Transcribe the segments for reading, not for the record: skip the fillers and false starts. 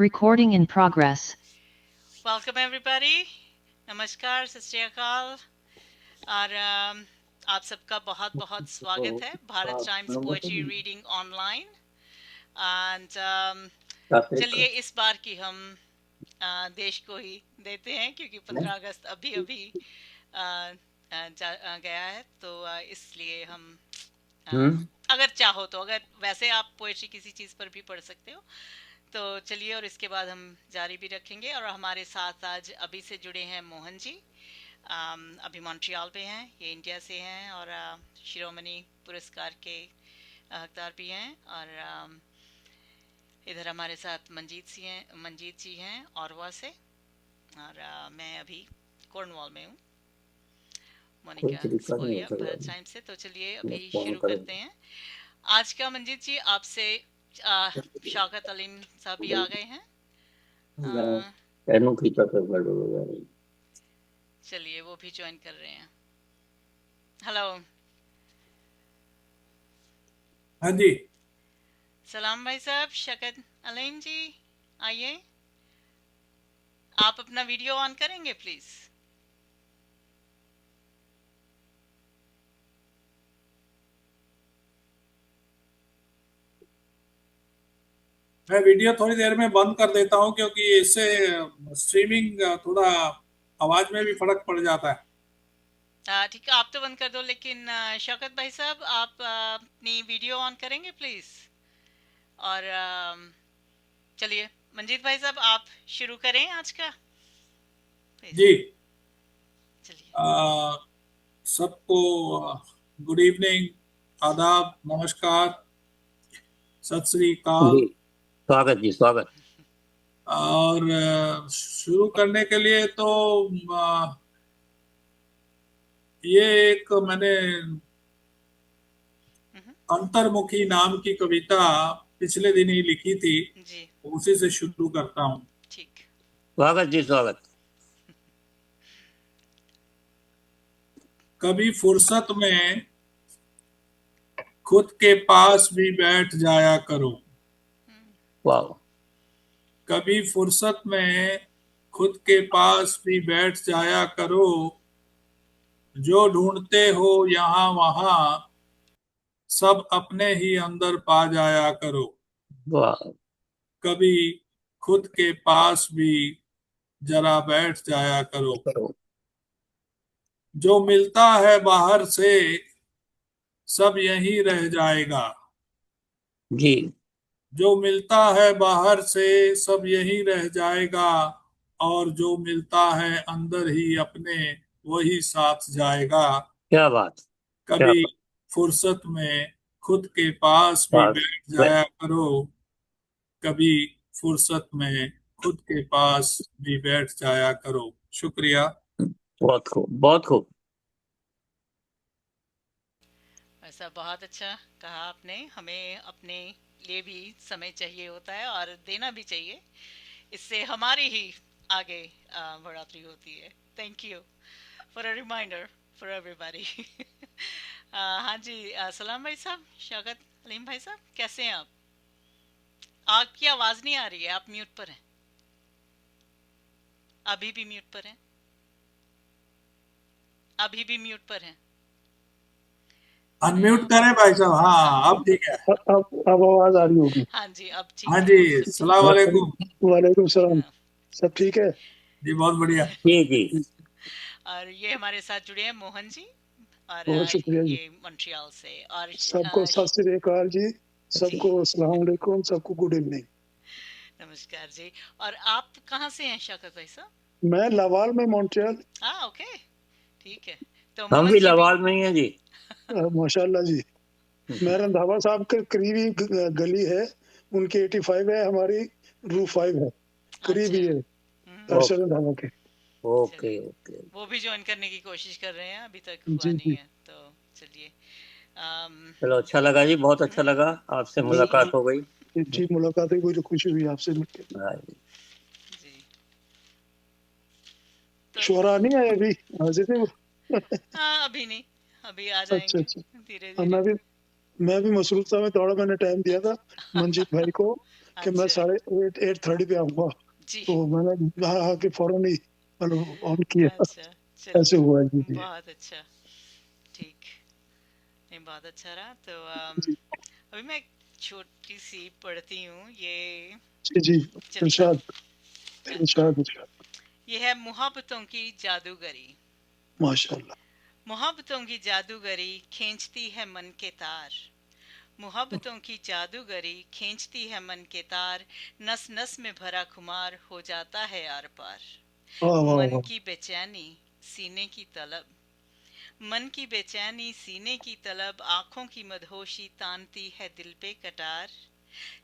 Recording in progress. Welcome everybody. नमस्कार, सत श्री अकाल और आप सबका बहुत बहुत स्वागत है Bharat times poetry reading online. And चलिए इस बार की हम देश को ही देते हैं क्योंकि 15 अगस्त अभी अभी गया है, तो इसलिए हम अगर चाहो तो, अगर वैसे आप पोएट्री किसी चीज़ पर भी पढ़ सकते हो तो चलिए, और इसके बाद हम जारी भी रखेंगे। और हमारे साथ आज अभी से जुड़े हैं मोहन जी, अभी मॉन्ट्रियल पे हैं, ये इंडिया से हैं और शिरोमणि पुरस्कार के हकदार भी हैं। और इधर हमारे साथ मंजीत जी हैं औरवा से, और मैं अभी कॉर्नवॉल में हूँ, मोनिका स्पोलिया भारत टाइम से। तो चलिए अभी शुरू करते हैं आज का। मंजीत जी आपसे शौकत अलीम साहब भी आ गए हैं, चलिए वो भी ज्वाइन कर रहे हैं। हेलो। हाँ जी, सलाम भाई साहब, शौकत अलीम जी आइए, आप अपना वीडियो ऑन करेंगे प्लीज। मैं वीडियो थोड़ी देर में बंद कर देता हूँ क्योंकि इससे स्ट्रीमिंग थोड़ा आवाज में भी फर्क पड़ जाता है। ठीक है, आप तो बंद कर दो, लेकिन शौकत भाई साहब आप अपनी वीडियो ऑन करेंगे प्लीज। और चलिए मंजीत भाई साहब आप शुरू करें आज का प्लीज। जी, चलिए। सबको गुड इवनिंग, आदाब, नमस्कार, सत श्री अकाल, स्वागत जी, स्वागत। और शुरू करने के लिए तो ये एक मैंने अंतर्मुखी नाम की कविता पिछले दिन ही लिखी थी जी, उसी से शुरू करता हूँ। ठीक। स्वागत जी, स्वागत। कभी फुर्सत में खुद के पास भी बैठ जाया करो। वाह। कभी फुर्सत में खुद के पास भी बैठ जाया करो, जो ढूंढते हो यहाँ वहां सब अपने ही अंदर पा जाया करो। वाह। कभी खुद के पास भी जरा बैठ जाया करो। जो मिलता है बाहर से सब यहीं रह जाएगा। जी। जो मिलता है बाहर से सब यहीं रह जाएगा, और जो मिलता है अंदर ही अपने वही साथ जाएगा। क्या बात। कभी फुर्सत में खुद के पास भी बैठ जाया करो। कभी फुर्सत में खुद के पास भी बैठ जाया करो। शुक्रिया। बहुत खूब, बहुत खूब। ऐसा बहुत अच्छा कहा आपने। हमें अपने लिए भी समय चाहिए होता है और देना भी चाहिए, इससे हमारी ही आगे बढ़ोतरी होती है। Thank you for a reminder for everybody. हाँ जी, सलाम भाई साहब, शौकत अलीम भाई साहब, कैसे हैं आप? आपकी आवाज नहीं आ रही है, आप म्यूट पर हैं, अभी भी म्यूट पर हैं, अभी भी म्यूट पर हैं। अनम्यूट करें भाई साहब। हाँ अब ठीक है। अब आवाज आ रही होगी। हाँ जी, अब ठीक हाँ है। जी, सलाम वालेकुम। वालेकुम सलाम। सब ठीक है जी, बहुत बढ़िया। जी जी। और ये हमारे साथ जुड़े हैं मोहन जी, और बहुत शुक्रिया जी। ये मॉन्ट्रियल से। और सबको सत श्री अकाल जी, सबको अस्सलाम वालेकुम, सबको गुड इवनिंग, नमस्कार जी। और आप कहाँ से हैं शौकत भाई साहब? मैं लावाल में मॉन्ट्रियल। ओके, ठीक है। तो हम मोहन भी जी लावाल में ही हैं जी। माशाल्लाह जी। मैं रंधावा साहब के करीबी गली है, उनकी 85 है, हमारी रू 5 है, करीबी है अरशद रंधावा के। Okay okay. वो भी ज्वाइन करने की कोशिश कर रहे हैं, अभी तक हुआ जी नहीं जी। है, तो चलिए। चलो, अच्छा लगा जी, बहुत अच्छा लगा, आपसे मुलाकात हो गई जी, मुलाकात हुई, मुझे खुशी हुई आपसे मिलकर। जी, तो शोरा नहीं आए अभी, हाजिर थे वो? हाँ, अभी नहीं, अभी आ जाएंगे अच्छा। धीरे धीरे। मैं भी मसरूफ था, मैं थोड़ा मैंने टाइम दिया था मंजीत भाई को, कि मैं अच्छा 8:30 पे आऊंगा, जी। तो मैंने कहा कि फौरन ही मतलब ऑन किया। अच्छा ऐसे चलिए, हुआ जी। बहुत अच्छा, ठीक, नहीं बहुत अच्छा रहा। तो जी अभी मैं एक छोटी सी पढ़ती हूँ ये। जी जी। चलिए, इरशाद इरशाद इरशाद। ये है मुहब्बतों की जादूगरी। माशाल्लाह। मोहब्बतों की जादूगरी खींचती है मन के तार। मोहब्बतों की जादूगरी खींचती है मन के तार। नस नस में भरा खुमार हो जाता है आर पार। वाह वाह मन वाह की बेचैनी, सीने की तलब, मन की बेचैनी सीने की तलब, आंखों की मदहोशी तानती है दिल पे कटार।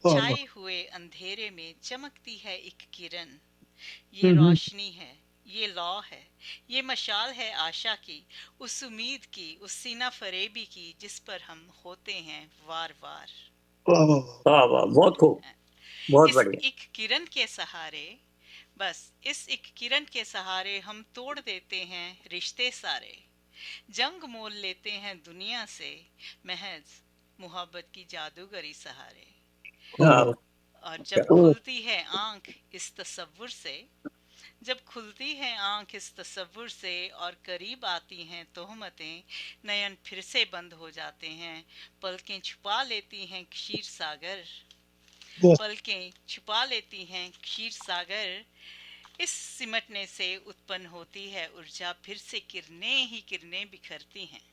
वाह वाह। छाए हुए अंधेरे में चमकती है एक किरण। ये रोशनी है, ये लौ है, ये मशाल है आशा की, उस उम्मीद की, उस सीना फरेबी की जिस पर हम होते हैं वार वार। वाह वाह वाह। वाह वाह, बहुत खूब, बहुत इस बढ़िया। एक किरण के सहारे, बस इस एक किरण के सहारे हम तोड़ देते हैं रिश्ते सारे। जंग मोल लेते हैं दुनिया से, महज मोहब्बत की जादूगरी सहारे। हाँ, और जब वाह। खुलती है आंख इस तसव्वुर से, जब खुलती है आंख इस तसव्वुर से और करीब आती हैं तोहमतें, नयन फिर से बंद हो जाते हैं। पलकें छुपा लेती हैं क्षीर सागर, वाह पलकें छुपा लेती हैं क्षीर सागर। इस सिमटने से उत्पन्न होती है ऊर्जा, फिर से किरणें ही किरणें बिखरती हैं।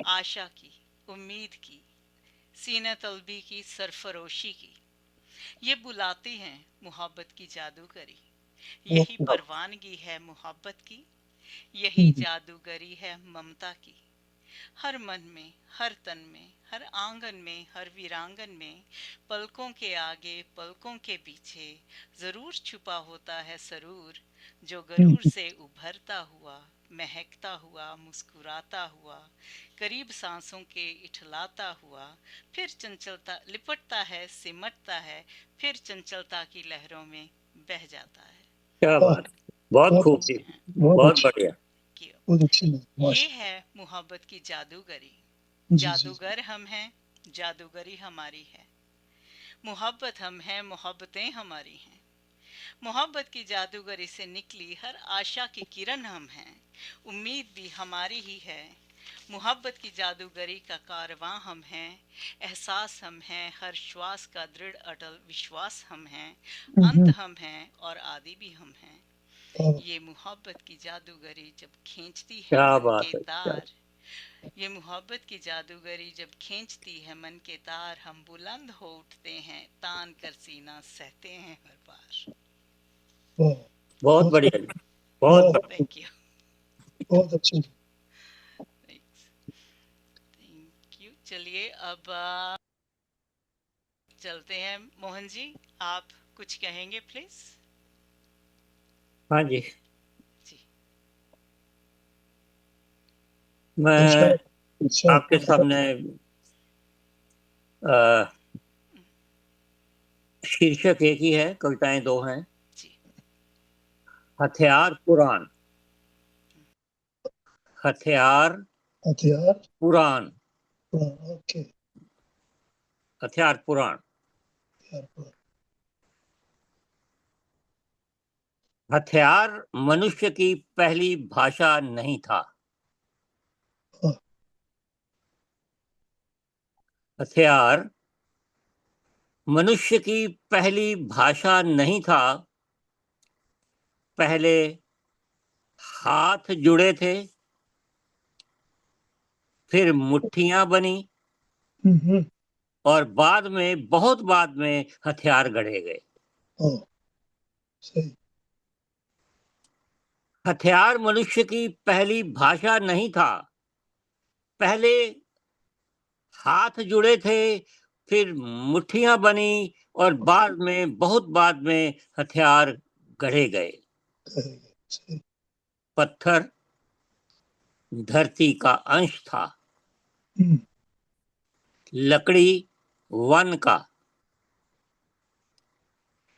आशा की, उम्मीद की, सीना तलबी की, सरफरोशी की, ये बुलाती हैं मोहब्बत की जादूगरी। यही वाह। परवानगी है मोहब्बत की, यही जादूगरी है ममता की। हर मन में, हर तन में, हर आंगन में, हर वीरांगन में, पलकों के आगे पलकों के पीछे जरूर छुपा होता है सरूर, जो गरूर से उभरता हुआ, महकता हुआ, मुस्कुराता हुआ, करीब सांसों के इठलाता हुआ, फिर चंचलता लिपटता है, सिमटता है, फिर चंचलता की लहरों में बह जाता है। क्या वाह, बात, बहुत खूब जी, बहुत बहुत अच्छी, बढ़िया। कि बहुत अच्छी ये माशा। है मोहब्बत की जादूगरी। जी जी जी। जादूगर हम हैं, जादूगरी हमारी है। मोहब्बत हम हैं, मोहब्बतें हमारी हैं। मोहब्बत की जादूगरी से निकली हर आशा की किरण हम हैं। उम्मीद भी हमारी ही है। मोहब्बत की जादूगरी का कारवां हम हैं। एहसास हम हैं, हर श्वास का दृढ़ अटल विश्वास हम हैं। अंत हम हैं और आदि भी हम हैं। वाह, ये मोहब्बत की जादूगरी जब खींचती है क्या मन बात के है, क्या। तार, ये मोहब्बत की जादूगरी जब खींचती है मन के तार, हम बुलंद हो उठते हैं, तान कर सीना सहते हैं हर बार। वाह, बहुत बहुत बढ़िया जी, बहुत वाह, बढ़िया। थैंक यू, बहुत अच्छी। Thank you. चलिए अब चलते हैं मोहन जी, आप कुछ कहेंगे प्लीज? हाँ जी, जी मैं इरशाद इरशाद। आपके सामने अ, शीर्षक एक ही है, कविताएं दो हैं। जी। हथियार पुराण, हथियार हथियार। पुराण, ओके। हथियार पुराण। हथियार। हथियार मनुष्य की पहली भाषा नहीं था। वाह, हथियार मनुष्य की पहली भाषा नहीं था। पहले हाथ जुड़े थे, फिर मुट्ठियां बनी, और बाद में, बहुत बाद में, हथियार गढ़े गए। वाह, सही। हथियार मनुष्य की पहली भाषा नहीं था। पहले हाथ जुड़े थे, फिर मुट्ठियां बनी, और बाद में, बहुत बाद में, हथियार गढ़े गए। सही। पत्थर धरती का अंश था, लकड़ी वन का,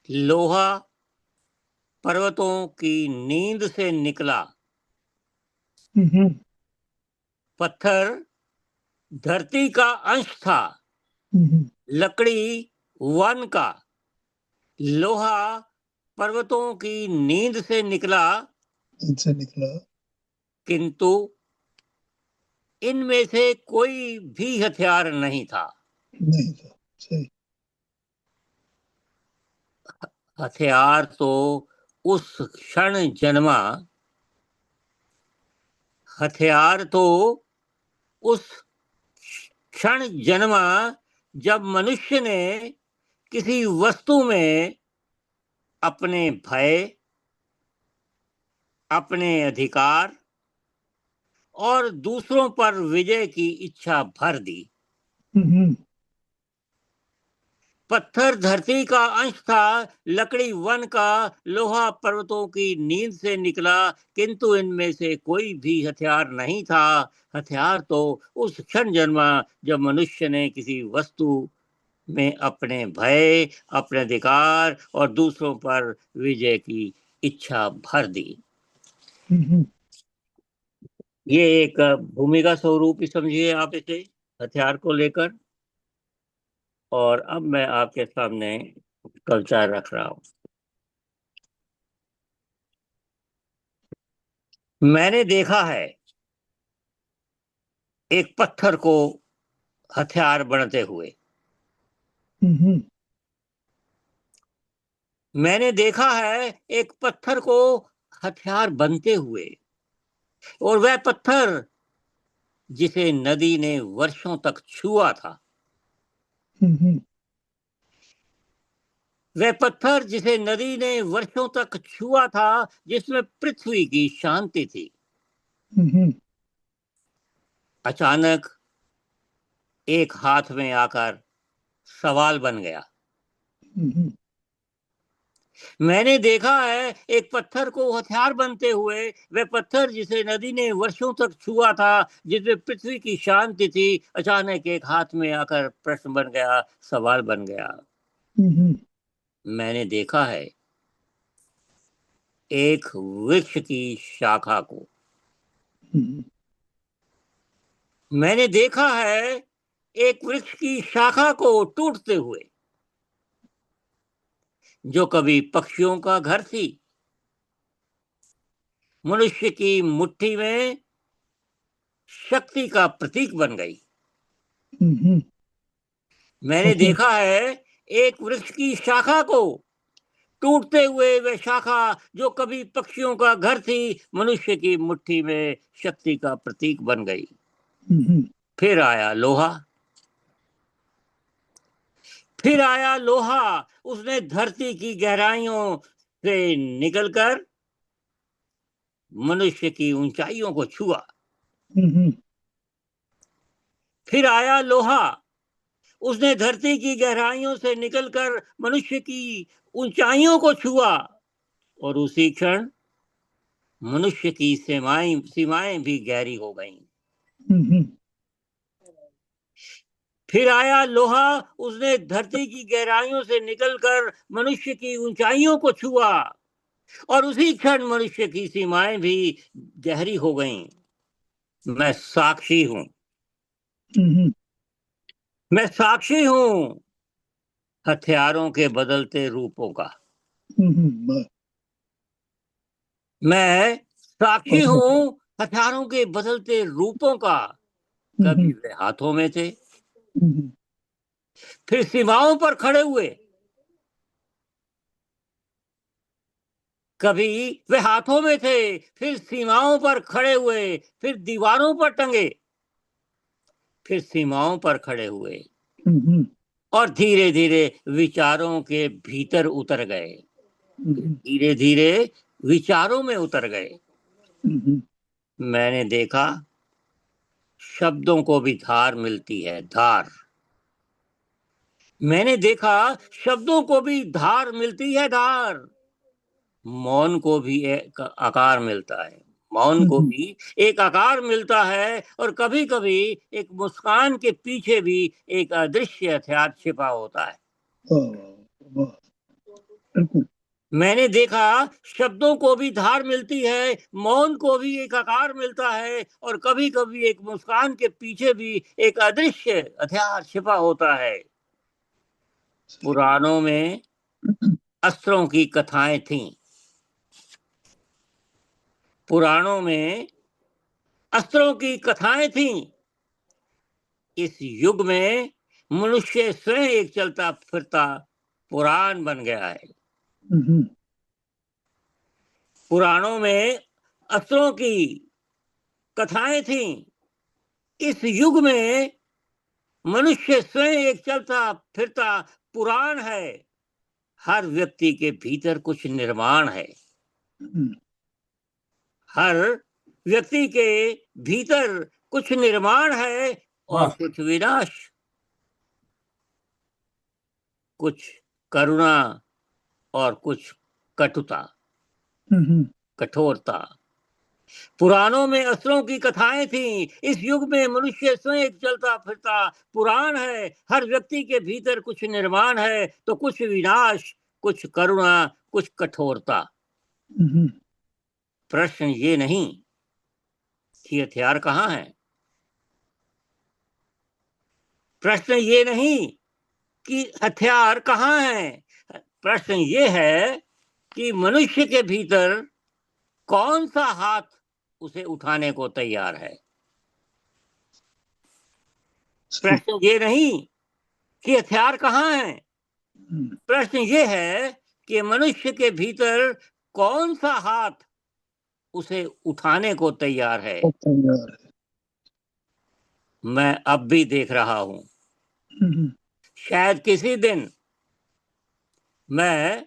लोहा पर्वतों की नींद से निकला। पत्थर धरती का अंश था, लकड़ी वन का, लोहा पर्वतों की नींद से निकला, किंतु इनमें से कोई भी हथियार नहीं था। सही। हथियार तो उस क्षण जन्मा, हथियार तो उस क्षण जन्मा जब मनुष्य ने किसी वस्तु में अपने भय, अपने अधिकार और दूसरों पर विजय की इच्छा भर दी। पत्थर धरती का अंश था, लकड़ी वन का, लोहा पर्वतों की नींद से निकला, किंतु इनमें से कोई भी हथियार नहीं था। हथियार तो उस क्षण जन्मा जब मनुष्य ने किसी वस्तु में अपने भय, अपने अधिकार और दूसरों पर विजय की इच्छा भर दी। ये एक भूमिका स्वरूप ही समझिए आप इसे, हथियार को लेकर। और अब मैं आपके सामने कविता रख रहा हूं। मैंने देखा है एक पत्थर को हथियार बनते हुए। मैंने देखा है एक पत्थर को हथियार बनते हुए, और वह पत्थर जिसे नदी ने वर्षों तक छुआ था, वह पत्थर जिसे नदी ने वर्षों तक छुआ था, जिसमें पृथ्वी की शांति थी, अचानक एक हाथ में आकर सवाल बन गया। मैंने देखा है एक पत्थर को हथियार बनते हुए, वह पत्थर जिसे नदी ने वर्षों तक छुआ था, जिसमें पृथ्वी की शांति थी, अचानक एक हाथ में आकर प्रश्न बन गया, सवाल बन गया। मैंने देखा है एक वृक्ष की शाखा को। मैंने देखा है एक वृक्ष की शाखा को टूटते हुए, जो कभी पक्षियों का घर थी, मनुष्य की मुट्ठी में शक्ति का प्रतीक बन गई। मैंने देखा है एक वृक्ष की शाखा को टूटते हुए, वह शाखा जो कभी पक्षियों का घर थी, मनुष्य की मुट्ठी में शक्ति का प्रतीक बन गई। फिर आया लोहा, फिर आया लोहा, उसने धरती की गहराइयों से निकलकर मनुष्य की ऊंचाइयों को छुआ। फिर आया लोहा, उसने धरती की गहराइयों से निकलकर मनुष्य की ऊंचाइयों को छुआ, और उसी क्षण मनुष्य की सीमाएं भी गहरी हो गईं। फिर आया लोहा, उसने धरती की गहराइयों से निकलकर मनुष्य की ऊंचाइयों को छुआ, और उसी क्षण मनुष्य की सीमाएं भी गहरी हो गईं। मैं साक्षी हूं, मैं साक्षी हूं हथियारों के बदलते रूपों का। मैं साक्षी हूं हथियारों के बदलते रूपों का। कभी वे हाथों में थे, फिर सीमाओं पर खड़े हुए। कभी वे हाथों में थे, फिर सीमाओं पर खड़े हुए, फिर दीवारों पर टंगे, फिर सीमाओं पर खड़े हुए, और धीरे धीरे विचारों के भीतर उतर गए, धीरे धीरे विचारों में उतर गए। मैंने देखा शब्दों को भी धार मिलती है, धार। मैंने देखा शब्दों को भी धार मिलती है, धार। मौन को भी एक आकार मिलता है, मौन को भी एक आकार मिलता है, और कभी कभी एक मुस्कान के पीछे भी एक अदृश्य हथियार छिपा होता है। मैंने देखा शब्दों को भी धार मिलती है, मौन को भी एक आकार मिलता है, और कभी कभी एक मुस्कान के पीछे भी एक अदृश्य हथियार छिपा होता है। पुराणों में अस्त्रों की कथाएं थीं। पुराणों में अस्त्रों की कथाएं थीं। इस युग में मनुष्य स्वयं एक चलता फिरता पुराण बन गया है। पुराणों में अस्त्रों की कथाएं थीं। इस युग में मनुष्य स्वयं एक चलता फिरता पुराण है। हर व्यक्ति के भीतर कुछ निर्माण है। हर व्यक्ति के भीतर कुछ निर्माण है और वाह कुछ विनाश, कुछ करुणा और कुछ कटुता, कठोरता। पुराणों में असुरों की कथाएं थीं। इस युग में मनुष्य स्वयं एक चलता फिरता पुराण है। हर व्यक्ति के भीतर कुछ निर्माण है तो कुछ विनाश, कुछ करुणा, कुछ कठोरता। प्रश्न ये नहीं कि हथियार कहाँ है। प्रश्न ये नहीं कि हथियार कहाँ है। प्रश्न ये है कि मनुष्य के भीतर कौन सा हाथ उसे उठाने को तैयार है। प्रश्न ये नहीं कि हथियार कहाँ है। प्रश्न ये है कि मनुष्य के भीतर कौन सा हाथ उसे उठाने को तैयार है। मैं अब भी देख रहा हूं। शायद किसी दिन, मैं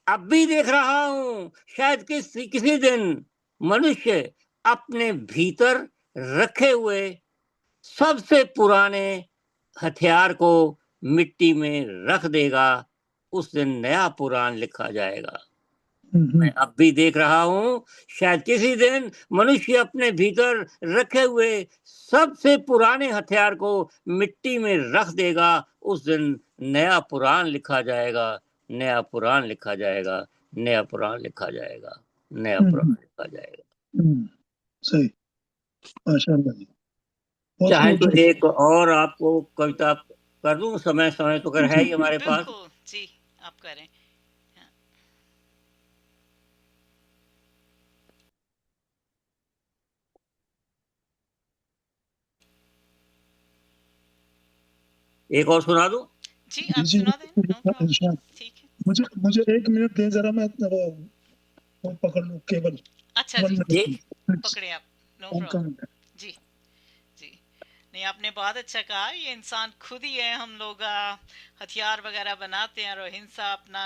अब भी देख रहा हूं, शायद किसी दिन मनुष्य अपने भीतर रखे हुए सबसे पुराने हथियार को मिट्टी में रख देगा। उस दिन नया पुराण लिखा जाएगा। मैं अब भी देख रहा हूं, शायद किसी दिन मनुष्य अपने भीतर रखे हुए सबसे पुराने हथियार को मिट्टी में रख देगा। उस दिन नया पुराण लिखा जाएगा। नया पुराण लिखा जाएगा। नया पुराण लिखा जाएगा। नया पुराण लिखा जाएगा। सही, माशाअल्लाह जी। चाहे तो एक और आपको कविता कर दूं। समय समय तो कर है ही हमारे पास। बिल्कुल जी, आप करें। एक और सुना दूं? जी आप सुना दें, नो प्रॉब्लम। ठीक है, मुझे मुझे 1 मिनट दें जरा, मैं वो पकड़ लूं केबल। अच्छा जी, पकड़े आप, नो प्रॉब्लम। जी जी, नहीं आपने बहुत अच्छा कहा। ये इंसान खुद ही है। हम लोग हथियार वगैरह बनाते हैं और हिंसा अपना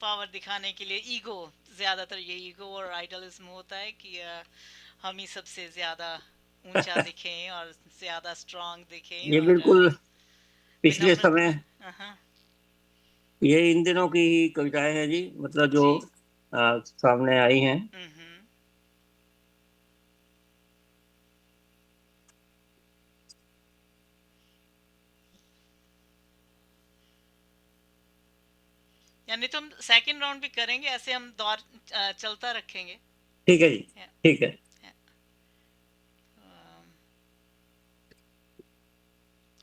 पावर दिखाने के लिए, ईगो, ज्यादातर ये ईगो और आइडलिज्म होता है कि हम ही सबसे ज्यादा ऊंचा दिखें और ज्यादा स्ट्रांग दिखें। ये और बिल्कुल पिछले विनम्र। समय, हाँ, ये इन दिनों की ही कविताएं हैं जी, मतलब जो जी। सामने आई हैं। यानी तो हम सेकंड राउंड भी करेंगे, ऐसे हम दौर चलता रखेंगे। ठीक है जी, ठीक है।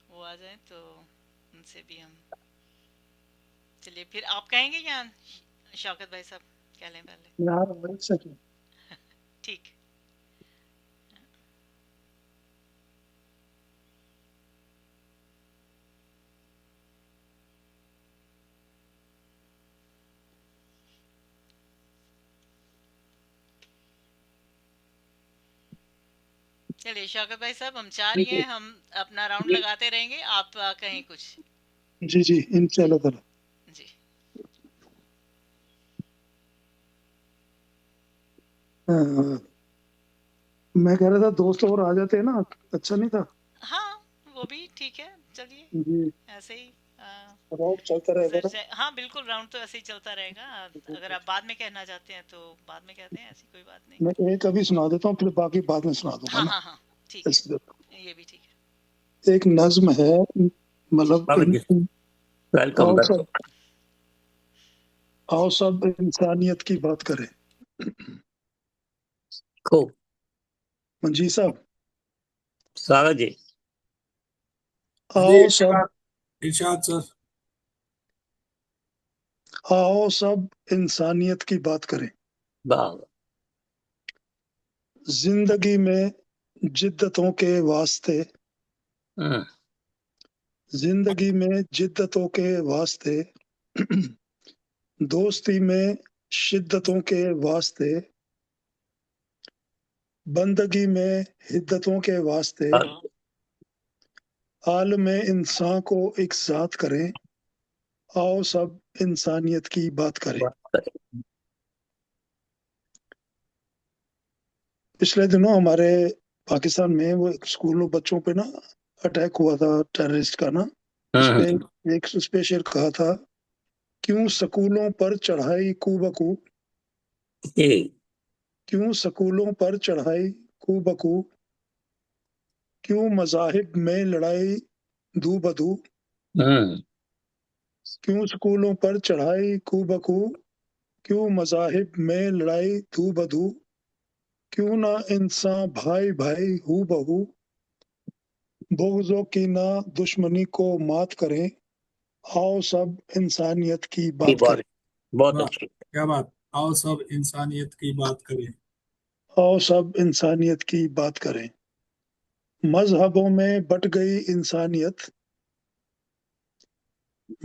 वो आ जाए तो उनसे भी हम, चलिए फिर आप कहेंगे या शौकत भाई साहब कह लें पहले? यार ठीक। चलिए शौकत भाई साहब, हम चाह रही हैं, हम अपना राउंड लगाते रहेंगे, आप कहें कुछ। जी जी, इंशाल्लाह जी। मैं कह रहा था दोस्त और आ जाते हैं ना, अच्छा नहीं था? हाँ वो भी ठीक है, चलिए जी, ऐसे ही राउंड चलता रहेगा ना। हाँ बिल्कुल, राउंड तो ऐसे ही चलता रहेगा। अगर आप बाद में कहना चाहते हैं तो बाद में कहते हैं, ऐसी कोई बात नहीं। मैं एक अभी सुना देता हूँ, फिर बाकी बाद में सुना दूंगा हाँ ना। हाँ हाँ, ठीक है, ये भी ठीक है। एक नज्म है, मतलब वेलकम बैक। आओ सब इंसानियत की बात करें। खूब। मंजीत साहब, स्वागत जी। आओ सब, इरशाद सर। आओ सब इंसानियत की बात करें। वाह। जिंदगी में जिद्दतों के वास्ते, हम्म, जिंदगी में जिद्दतों के वास्ते, दोस्ती में शिद्दतों के वास्ते, बंदगी में हिद्दतों के वास्ते, आलम इंसान को एक साथ करें। आओ सब इंसानियत की बात करें। पिछले दिनों हमारे पाकिस्तान में वो स्कूलों बच्चों पे ना अटैक हुआ था, टेररिस्ट का ना। उसपे एक उसपे शेर कहा था, क्यों स्कूलों पर चढ़ाई कूबकू, जी, क्यों स्कूलों पर चढ़ाई कूबकू, क्यों मजाहिब में लड़ाई दू बदू, हम्म, क्यों स्कूलों पर चढ़ाई कूबकू, क्यों मजाहिब में लड़ाई दू बदू, क्यों ना इंसान भाई भाई हू बहू, बुग़्ज़ों की ना दुश्मनी को मात करें। आओ सब इंसानियत की बात बहुत करें। बहुत वाह, अच्छी। क्या बात। आओ सब इंसानियत की बात करें। आओ सब इंसानियत की बात करें। मजहबों में बट गई इंसानियत,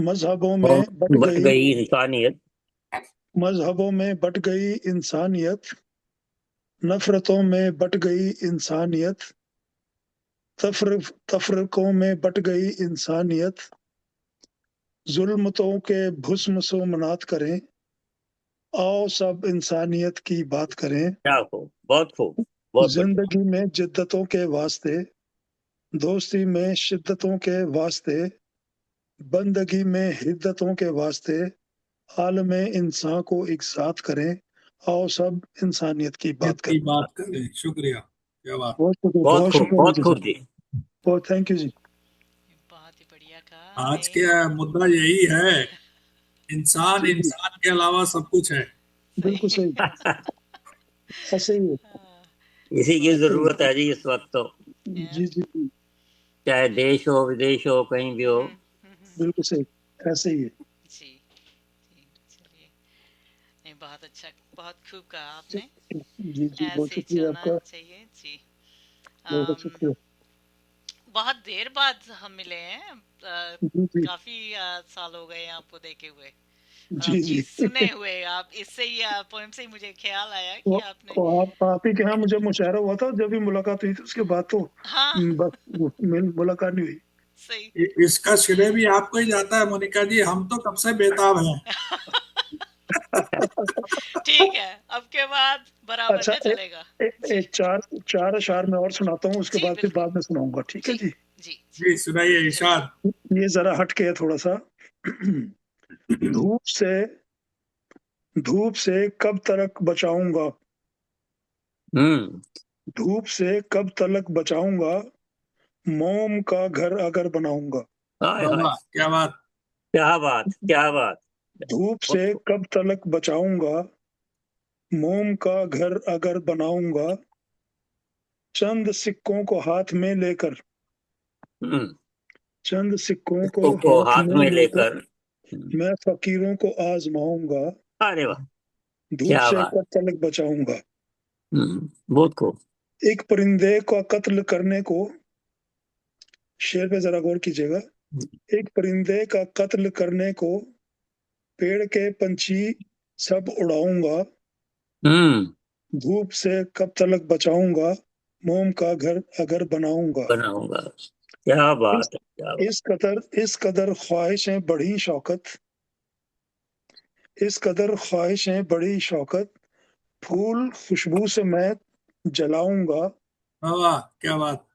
मजहबों में बट बट गई, गई इंसानियत। मजहबों में बट गई इंसानियत, नफरतों में बट गई इंसानियत, तफरकों में बट गई इंसानियत, जुल्मतों के भुस्म मनात करें। आओ सब इंसानियत की बात करें। क्या खूब, बहुत खूब, बहुत बढ़िया। जिंदगी में जिद्दतों के वास्ते, दोस्ती में शिद्दतों के वास्ते, बंदगी में हिद्दतों के वास्ते, आलम इंसान को एक साथ करें। आओ सब इंसानियत की इत बात की करें। बात करें। शुक्रिया, क्या बात। बहुत शुक्रिया, बहुत बहुत खूब, शुक्रिया बहुत मुझे खूब सर। जी। बहुत थैंक यू जी। बहुत ही बढ़िया कहा आज आपने। का मुद्दा यही है, इंसान जी जी, इंसान के अलावा सब कुछ है। बिल्कुल सही। सही, ऐसे ही है। हाँ, इसी की बहुत ऐसे ही जरूरत है जी इस वक्त तो। है। या, जी जी जी, चाहे देश हो, विदेश हो, कहीं भी हो। बिल्कुल सही, ऐसे ही है। जी जी, चलिए, नहीं बहुत अच्छा, बहुत खूब कहा जी आपने। जी, बहुत ऐसे ही शुक्रिया चलना आपका, चाहिए जी। बहुत अम, शुक्रिया। बहुत देर बाद हम मिले हैं। जी जी काफी साल हो गए आपको देखे हुए और जी आपकी जी। सुने हुए। आप इससे ही पोएम से ही मुझे ख्याल आया कि वो, आपने। वो आप ही के यहाँ मुझे मुशायरा हुआ था, जब भी मुलाकात हुई थी उसके बाद तो हाँ, बस मुलाकात नहीं हुई। सही। इसका श्रेय भी आपको ही जाता है मोनिका जी, हम तो कब से बेताब हैं। ठीक है, अब के बाद बराबर अच्छा, का चलेगा। जी एक चार चार अशार में और सुनाता हूँ, उसके जी, बाद फिर बिल्कुल। बाद में सुनाऊंगा, ठीक है जी जी। जी जी, जी सुनाइए चलिए। इरशाद। ये जरा हट के है थोड़ा सा। धूप से, धूप से कब तक बचाऊंगा, हम्म। धूप से कब तक बचाऊंगा, मोम का घर अगर बनाऊंगा। हाय वाह हाय, वाह, क्या बात। क्या बात, क्या बात। धूप बहुत से खूब। कब तक बचाऊंगा, मोम का घर अगर बनाऊंगा, चंद सिक्कों को हाथ में लेकर, हम्म, चंद सिक्कों को इसको को हाथ हाथ में में लेकर लेकर। मैं फकीरों को आजमाऊंगा, अरे वाह, धूप क्या से बात। कब तक बचाऊंगा। बहुत खूब। एक परिंदे का कत्ल करने को, शेर पे जरा गौर कीजिएगा। एक परिंदे का कत्ल करने को पेड़ के पंछी सब उड़ाऊंगा, हम्म, धूप से कब तक बचाऊंगा, मोम का घर अगर बनाऊंगा। बनाऊंगा। क्या इस बात है, क्या बात। इस कदर ख्वाहिशें बढ़ी शौकत, इस कदर ख्वाहिशें बड़ी शौकत, फूल खुशबू से मैं जलाऊंगा, वाह वाह, क्या बात।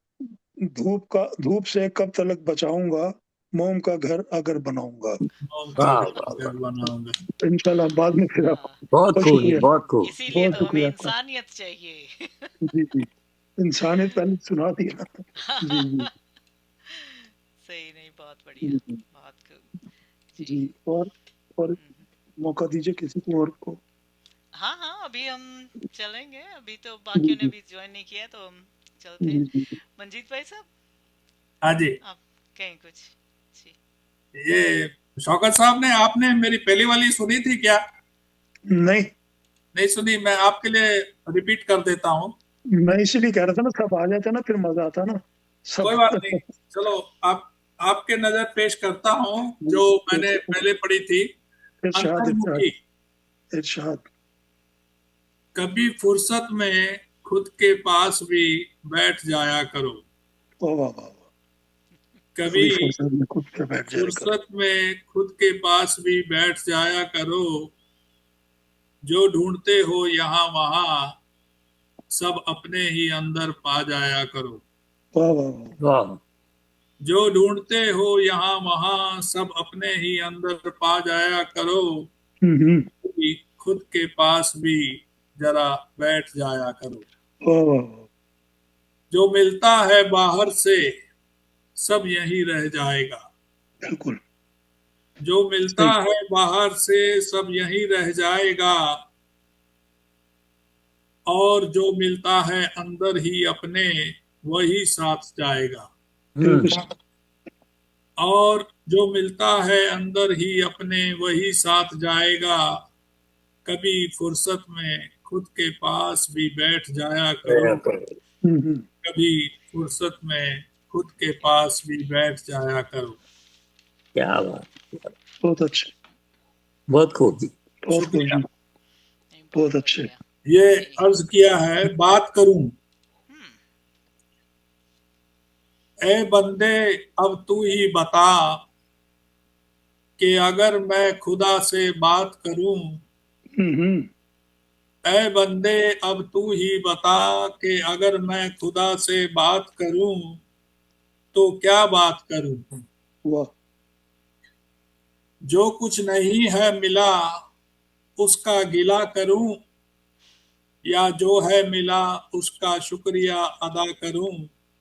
धूप से कब तक बचाऊंगा, मोम का घर अगर बनाऊंगा। मौन का वाह वाह घर वाह। बनाऊंगा। इंशाल्लाह बाद में फिर आपको, हाँ, बहुत बहुत खूब जी, शुक्रिया, बहुत खूब। इसीलिए बहुत तो हमें शुक्रिया आपका। इंसानियत चाहिए। जी जी, इंसानियत पहले सुना दी ना। जी जी सही, नहीं बहुत बढ़िया, जी बहुत खूब जी। जी। और मौका दीजिए किसी को और को। हाँ हाँ, अभी हम चलेंगे। अभी तो जी बाकियों ने जी भी ज्वाइन नहीं किया, तो हम चलते हैं। जी जी। मंजीत भाई साहब, हाँ जी। आप कहें कुछ? जी ये शौकत साहब ने आपने मेरी पहली वाली सुनी थी क्या? नहीं, नहीं सुनी? मैं आपके लिए रिपीट कर देता हूँ। मैं इसीलिए कह रहा था ना, सब आ जाते ना फिर मजा आता ना सब। कोई बात नहीं, चलो आप आपके नजर पेश करता हूँ जो मैंने पहले पढ़ी थी। इरशाद इरशाद अंतर्मुखी। इरशाद। कभी फुर्सत में खुद के पास भी बैठ जाया करो। वाह वाह वाह वाह। कभी कभी फुर्सत में खुद पे बैठ जाया करो। फुर्सत में खुद के पास भी बैठ जाया करो। जो ढूंढते हो यहाँ वहाँ सब अपने ही अंदर पा जाया करो। वाह वाह वाह। वाह, जो ढूंढते हो यहाँ वहाँ सब अपने ही अंदर पा जाया करो। हम्म। कि खुद के पास भी जरा बैठ जाया करो। वाह वाह वाह। जो मिलता है बाहर से सब यहीं रह जाएगा। बिल्कुल जो मिलता सही। है बाहर से सब यहीं रह जाएगा। और जो मिलता है अंदर ही अपने वही साथ जाएगा। बिल्कुल और जो मिलता है अंदर ही अपने वही साथ जाएगा। कभी फुर्सत में खुद के पास भी बैठ जाया करो। हम्म। कभी फुर्सत में खुद के पास भी बैठ जाया करो। क्या बात, बहुत अच्छे, बहुत खूब जी। बहुत खूब शुक्रिया। जी, नहीं, बहुत बहुत अच्छे। बढ़िया। ये जी। अर्ज किया है, बात करूं हम्म। ए बंदे अब तू ही बता कि अगर मैं खुदा से बात करूं। हम्म। ए बंदे अब तू ही बता कि अगर मैं खुदा से बात करूं तो क्या बात करूं। वाह। जो कुछ नहीं है मिला उसका गिला करूं या जो है मिला उसका शुक्रिया अदा करूं।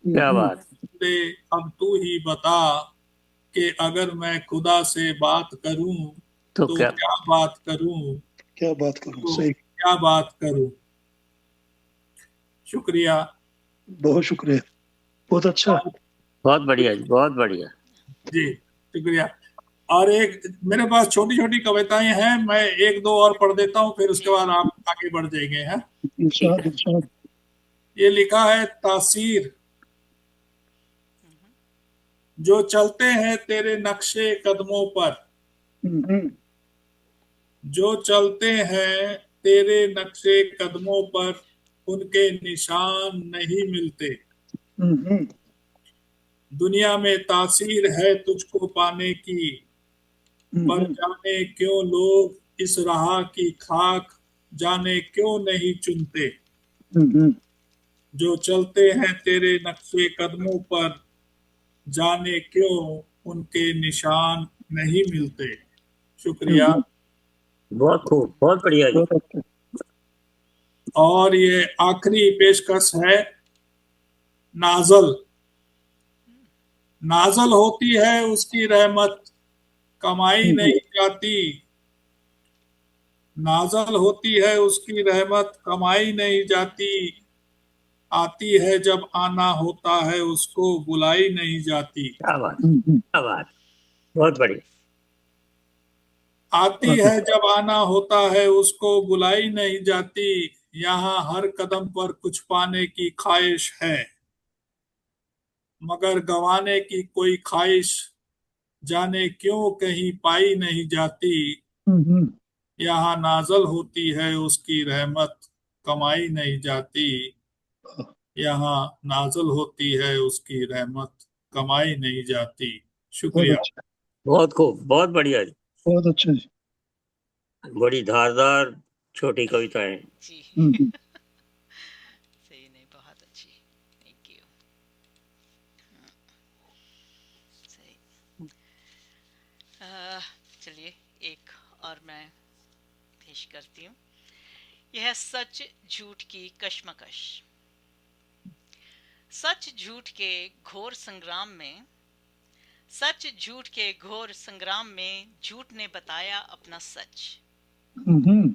क्या बात, बंदे अब तू ही बता कि अगर मैं खुदा से बात करूं तो तो क्या, क्या बात करूं। क्या बात करूं, तो सही। क्या बात करूं। शुक्रिया। बहुत शुक्रिया, बहुत अच्छा। बहुत बढ़िया जी, बहुत बढ़िया। जी शुक्रिया। और एक मेरे पास छोटी छोटी कविताएं हैं, मैं एक दो और पढ़ देता हूँ फिर उसके जी। बाद आप आगे बढ़ जाएंगे हैं। ठीक इरशाद है। इरशाद। ये लिखा है, तासीर हम्म। जो चलते हैं तेरे नक्शे कदमों पर। हम्म जो चलते हैं तेरे नक्शे कदमों पर उनके निशान नहीं मिलते। हम्म दुनिया में तासीर है तुझको पाने की पर हम्म जाने क्यों लोग इस राह की खाक जाने क्यों नहीं चुनते। हम्म। जो चलते हैं तेरे नक्शे कदमों पर जाने क्यों उनके निशान नहीं मिलते। शुक्रिया। हम्म। बहुत खूब, बहुत बढ़िया जी। बहुत अच्छा। और ये आखिरी पेशकश है, नाजल। नाजल होती है उसकी रहमत कमाई हम्म नहीं जाती। नाजल होती है उसकी रहमत कमाई नहीं जाती। आती है जब आना होता है उसको बुलाई नहीं जाती। क्या बात, हम्म। क्या बात, बहुत बढ़िया। आती बहुत है जब आना होता है उसको बुलाई नहीं जाती। यहाँ हर कदम पर कुछ पाने की ख्वाहिश है मगर गंवाने की कोई ख्वाहिश जाने क्यों कहीं पाई नहीं जाती। हम्म। यहाँ नाजल होती है उसकी रहमत कमाई नहीं जाती। यहाँ नाजल होती है उसकी रहमत कमाई नहीं जाती। बहुत शुक्रिया। अच्छा, बहुत खूब, बहुत बढ़िया जी। बहुत अच्छा जी। बड़ी धारदार छोटी कविताएं। जी। हम्म। सही, नहीं, बहुत अच्छी। Thank you. सही। चलिए, एक और मैं पेश करती हूँ। यह है सच झूठ की कश्मकश। सच झूठ के घोर संग्राम में, सच झूठ के घोर संग्राम में झूठ ने बताया अपना सच। हम्म।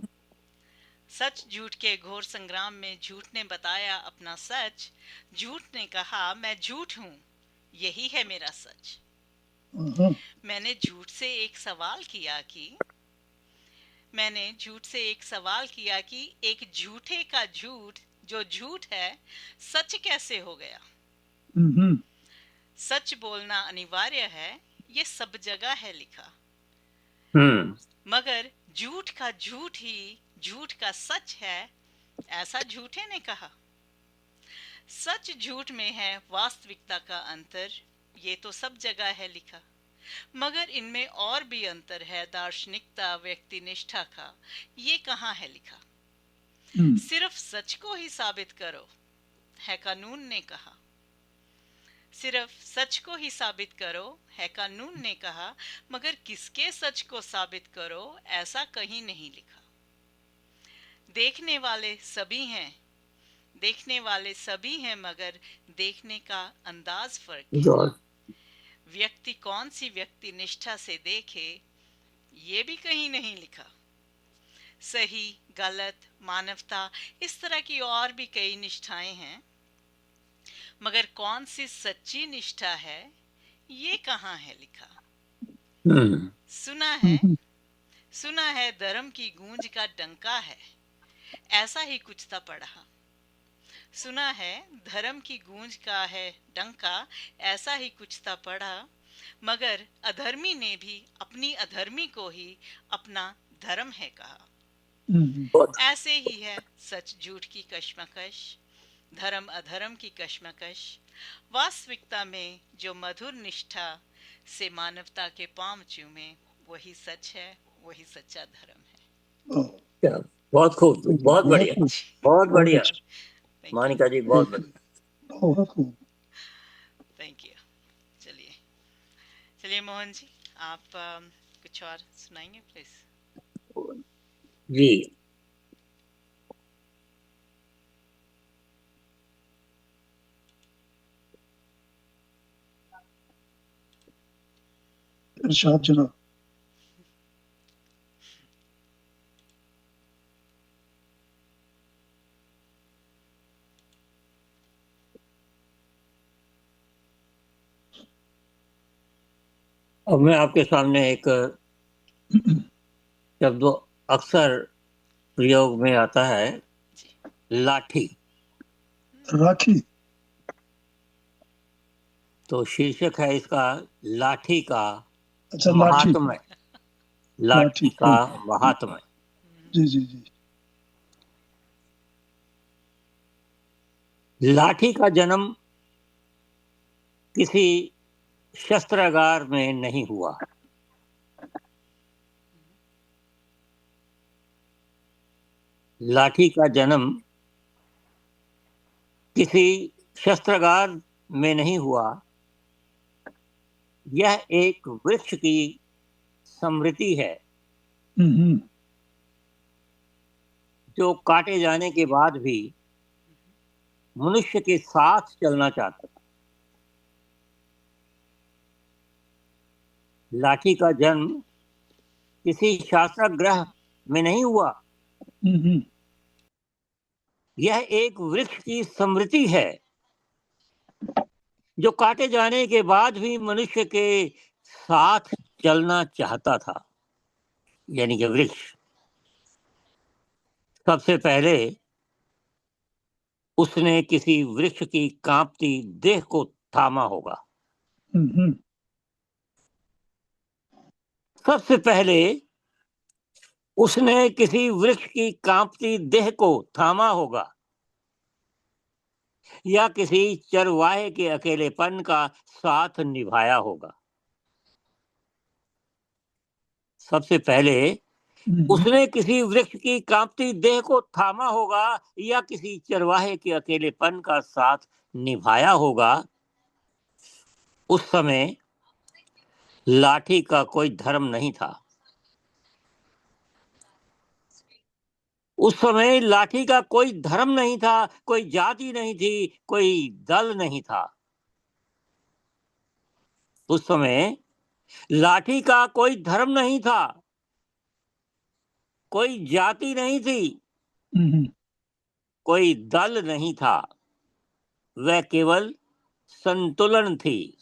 सच झूठ के घोर संग्राम में झूठ ने बताया अपना सच। झूठ ने कहा मैं झूठ हूं, यही है मेरा सच। मैंने झूठ से एक सवाल किया कि एक झूठे का झूठ जो झूठ है सच कैसे हो गया। सच बोलना अनिवार्य है, ये सब जगह है लिखा, मगर झूठ का झूठ ही झूठ का सच है, ऐसा झूठे ने कहा। सच झूठ में है वास्तविकता का अंतर, ये तो सब जगह है लिखा, मगर इनमें और भी अंतर है दार्शनिकता व्यक्ति निष्ठा का, ये कहाँ है लिखा। सिर्फ सच को ही साबित करो, है कानून ने कहा। सिर्फ सच को ही साबित करो, है कानून ने कहा, मगर किसके सच को साबित करो, ऐसा कहीं नहीं लिखा। देखने वाले सभी हैं, मगर देखने का अंदाज फर्क है। व्यक्ति कौन सी व्यक्ति निष्ठा से देखे, ये भी कहीं नहीं लिखा। सही गलत मानवता इस तरह की और भी कई निष्ठाएं हैं, मगर कौन सी सच्ची निष्ठा है, ये कहाँ है लिखा। सुना है धर्म की गूंज का डंका है, ऐसा ही कुछ था पढ़ा। सुना है धर्म की गूंज का है डंका, ऐसा ही कुछ था पढ़ा, मगर अधर्मी ने भी अपनी अधर्मी को ही अपना धर्म है कहा। ऐसे ही है सच झूठ की कश्मकश, धर्म अधर्म की कश्मकश, वास्तविकता में जो मधुर निष्ठा से मानवता के पांव चूमे, वही सच है, वही सच्चा धर्म है। बहुत खूब, बहुत बढ़िया, बहुत बढ़िया मोनिका जी, बहुत बढ़िया। Thank you. चलिए मोहन जी, आप कुछ और सुनाएंगे प्लीज। जी, इरशाद जनाब। अब मैं आपके सामने एक शब्द अक्सर प्रयोग में आता है, लाठी। राखी। तो शीर्षक है इसका लाठी का अच्छा, महात्म्य। लाठी का महात्म्य। जी जी जी। लाठी का जन्म किसी शस्त्रागार में नहीं हुआ। लाठी का जन्म किसी शस्त्रागार में नहीं हुआ। यह एक वृक्ष की स्मृति है जो काटे जाने के बाद भी मनुष्य के साथ चलना चाहता था। लाठी का जन्म किसी शास्त्रागृह में नहीं हुआ। यह एक वृक्ष की स्मृति है जो काटे जाने के बाद भी मनुष्य के साथ चलना चाहता था। यानी कि वृक्ष सबसे पहले उसने किसी वृक्ष की कांपती देह को थामा होगा। सबसे पहले उसने किसी वृक्ष की कांपती देह को थामा होगा या किसी चरवाहे के अकेलेपन का साथ निभाया होगा। सबसे पहले उसने किसी वृक्ष की कांपती देह को थामा होगा या किसी चरवाहे के अकेलेपन का साथ निभाया होगा। उस समय लाठी का कोई धर्म नहीं था। उस समय लाठी का कोई धर्म नहीं था, कोई जाति नहीं थी, कोई दल नहीं था। उस समय लाठी का कोई धर्म नहीं था, कोई जाति नहीं थी, कोई दल नहीं था। वह केवल संतुलन थी।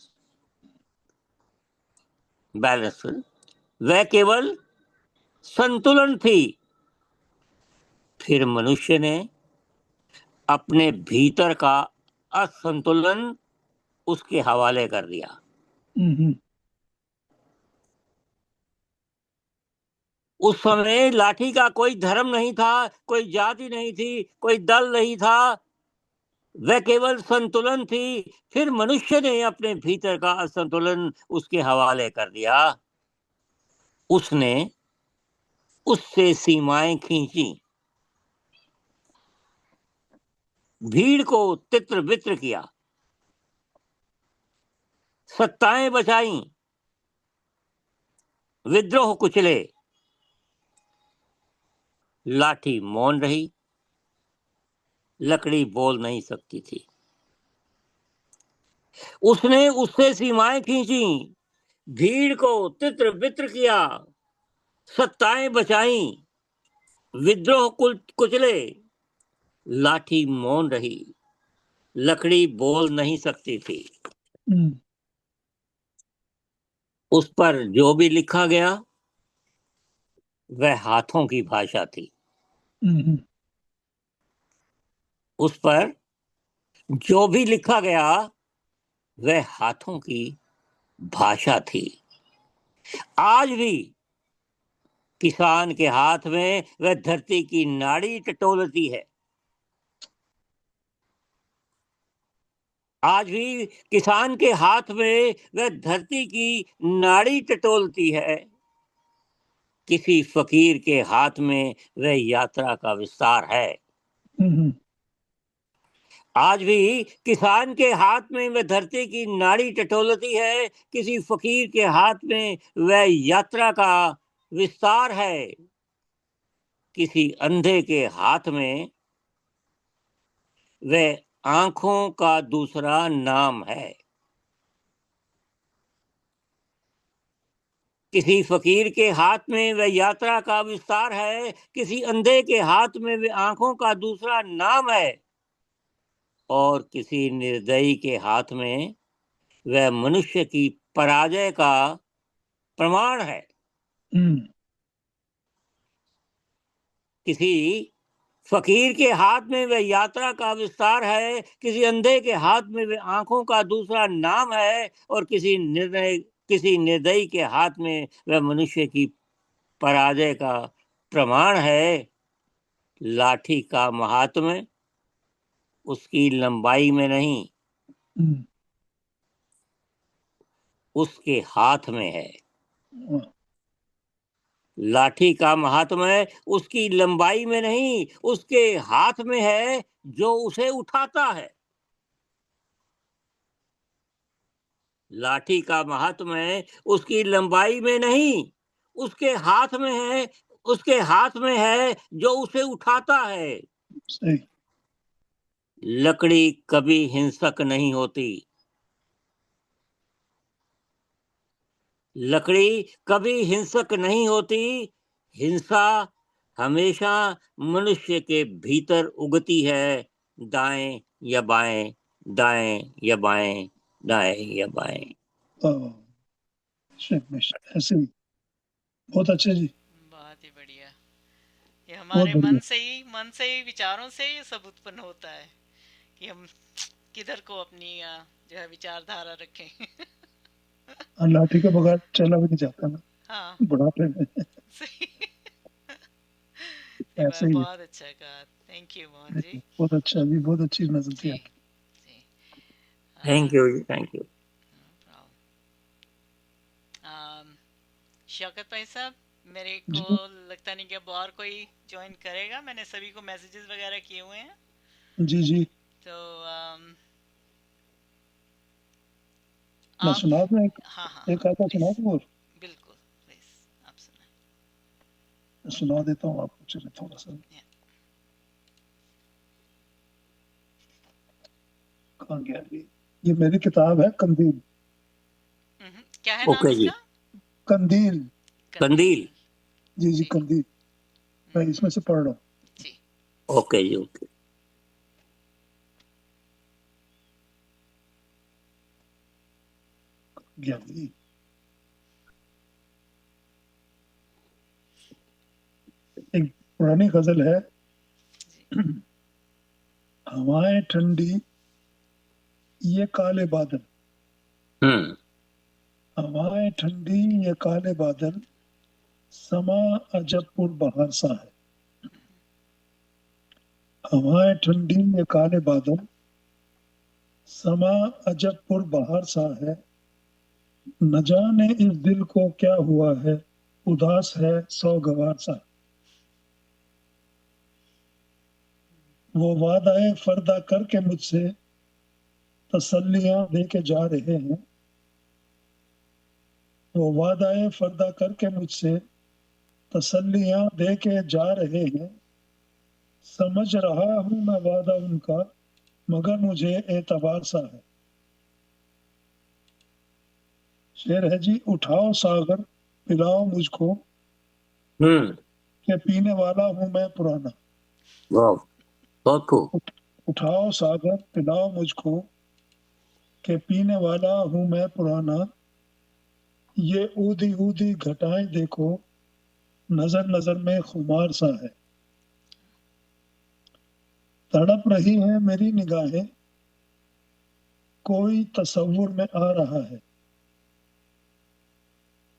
बैलेंस, वह केवल संतुलन थी। फिर मनुष्य ने अपने भीतर का असंतुलन उसके हवाले कर दिया। उस समय लाठी का कोई धर्म नहीं था, कोई जाति नहीं थी, कोई दल नहीं था, वह केवल संतुलन थी। फिर मनुष्य ने अपने भीतर का असंतुलन उसके हवाले कर दिया। उसने उससे सीमाएं खींची, भीड़ को तित्र बित्र किया, सत्ताएं बचाई, विद्रोह कुचले। लाठी मौन रही, लकड़ी बोल नहीं सकती थी। उसने उससे सीमाएं खींची, भीड़ को तित्र बित्र किया, सत्ताएं बचाई, विद्रोह कुचले। लाठी मौन रही, लकड़ी बोल नहीं सकती थी। उस पर जो भी लिखा गया वह हाथों की भाषा थी। उस पर जो भी लिखा गया वह हाथों की भाषा थी। आज भी किसान के हाथ में वह धरती की नाड़ी टटोलती है। आज भी किसान के हाथ में वह धरती की नाड़ी टटोलती है। किसी फकीर के हाथ में वह यात्रा का विस्तार है। आज भी किसान के हाथ में वह धरती की नाड़ी टटोलती है। किसी फकीर के हाथ में वह यात्रा का विस्तार है। किसी अंधे के हाथ में वह आंखों का दूसरा नाम है। किसी फकीर के हाथ में वह यात्रा का विस्तार है। किसी अंधे के हाथ में वह आंखों का दूसरा नाम है। और किसी निर्दयी के हाथ में वह मनुष्य की पराजय का प्रमाण है। किसी फकीर के हाथ में वह यात्रा का विस्तार है। किसी अंधे के हाथ में वह आंखों का दूसरा नाम है। और किसी निर्दयी के हाथ में वह मनुष्य की पराजय का प्रमाण है। लाठी का महात्म्य उसकी लंबाई में नहीं, उसके हाथ में है। लाठी का महात्म्य उसकी लंबाई में नहीं, उसके हाथ में है जो उसे उठाता है। लाठी का महात्म्य उसकी लंबाई में नहीं, उसके हाथ में है। उसके हाथ में है जो उसे उठाता है। सही। लकड़ी कभी हिंसक नहीं होती। लकड़ी कभी हिंसक नहीं होती। हिंसा हमेशा मनुष्य के भीतर उगती है, दाएं या बाएं, दाएं या बाएं, दाएं या बाएं। ऐसे बहुत अच्छे जी, बहुत ही बढ़िया। ये हमारे मन से ही विचारों से ये सब उत्पन्न होता है कि हम किधर को अपनी जो है विचारधारा रखें। लाठी के बगैर चला भी नहीं जाता ना। हाँ, बुढ़ापे में। सही। ऐसे ही बहुत अच्छा कहा, थैंक यू मोहन जी। बहुत अच्छा जी, बहुत अच्छी नजर थी आपकी। थैंक यू जी, थैंक यू। शौकत भाई साहब, मेरे को लगता नहीं कि अब और कोई ज्वाइन करेगा। मैंने सभी को मैसेजेस वगैरह किए हुए हैं। जी जी, तो मैं सुना दूं हाँ हाँ एक आता सुना दूं? और बिल्कुल, प्लीज आप सुना। सुना देता हूँ आपको, चलिए थोड़ा सा। कहाँ गया ये मेरी किताब है कंदील। क्या है नाम इसका? कंदील। कंदील। जी जी, कंदील। मैं इसमें से पढ़ रहा हूँ जी। ओके जी, ओके। ज्ञानी पुरानी गजल है। जी। हवाएं ठंडी ये काले बादल, हम्म हवाएं ठंडी ये काले बादल, समा अजबपुर बहार सा है। हवाएं ठंडी ये काले बादल, समा अजबपुर बहार सा है। न जाने इस दिल को क्या हुआ है, उदास है सौगवार सा। वो वादाए फर्दा करके मुझसे तसल्लियां दे के जा रहे हैं। वो वादाए फर्दा करके मुझसे तसल्लियां दे के जा रहे हैं। समझ रहा हूं मैं वादा उनका, मगर मुझे एतबार सा है। शेर है जी, उठाओ सागर पिलाओ मुझको, हम्म के पीने वाला हूं मैं पुराना। वाह, बहुत खूब। उठाओ सागर पिलाओ मुझको, के पीने वाला हूं मैं पुराना। ये ऊदी ऊदी घटाएं देखो, नजर नजर में खुमार सा है। तड़प रही है मेरी निगाहें, कोई तसव्वुर में आ रहा है।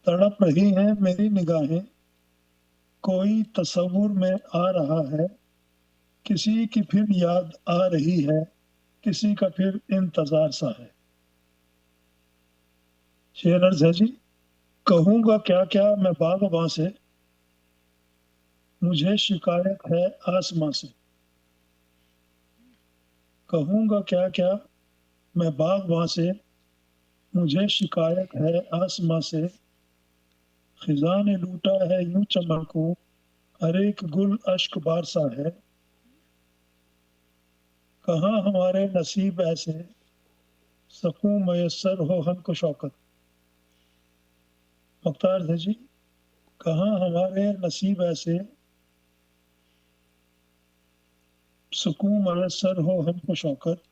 तड़प रही है मेरी निगाहें, कोई तसव्वुर में आ रहा है। किसी की फिर याद आ रही है, किसी का फिर इंतजार सा है। शेर अर्ज है जी, कहूंगा क्या क्या मैं बागबां से, मुझे शिकायत है आसमां से। कहूंगा क्या क्या मैं बागबां से, मुझे शिकायत है आसमां से। खिजा ने लूटा है यूं चमन को, हर एक गुल अश्क बारसा है। कहाँ हमारे नसीब ऐसे, सकूं मयस्सर हो हमको शौकत। मुख्तार है जी, कहाँ हमारे नसीब ऐसे, सकूं मयस्सर हो हमको शौकत।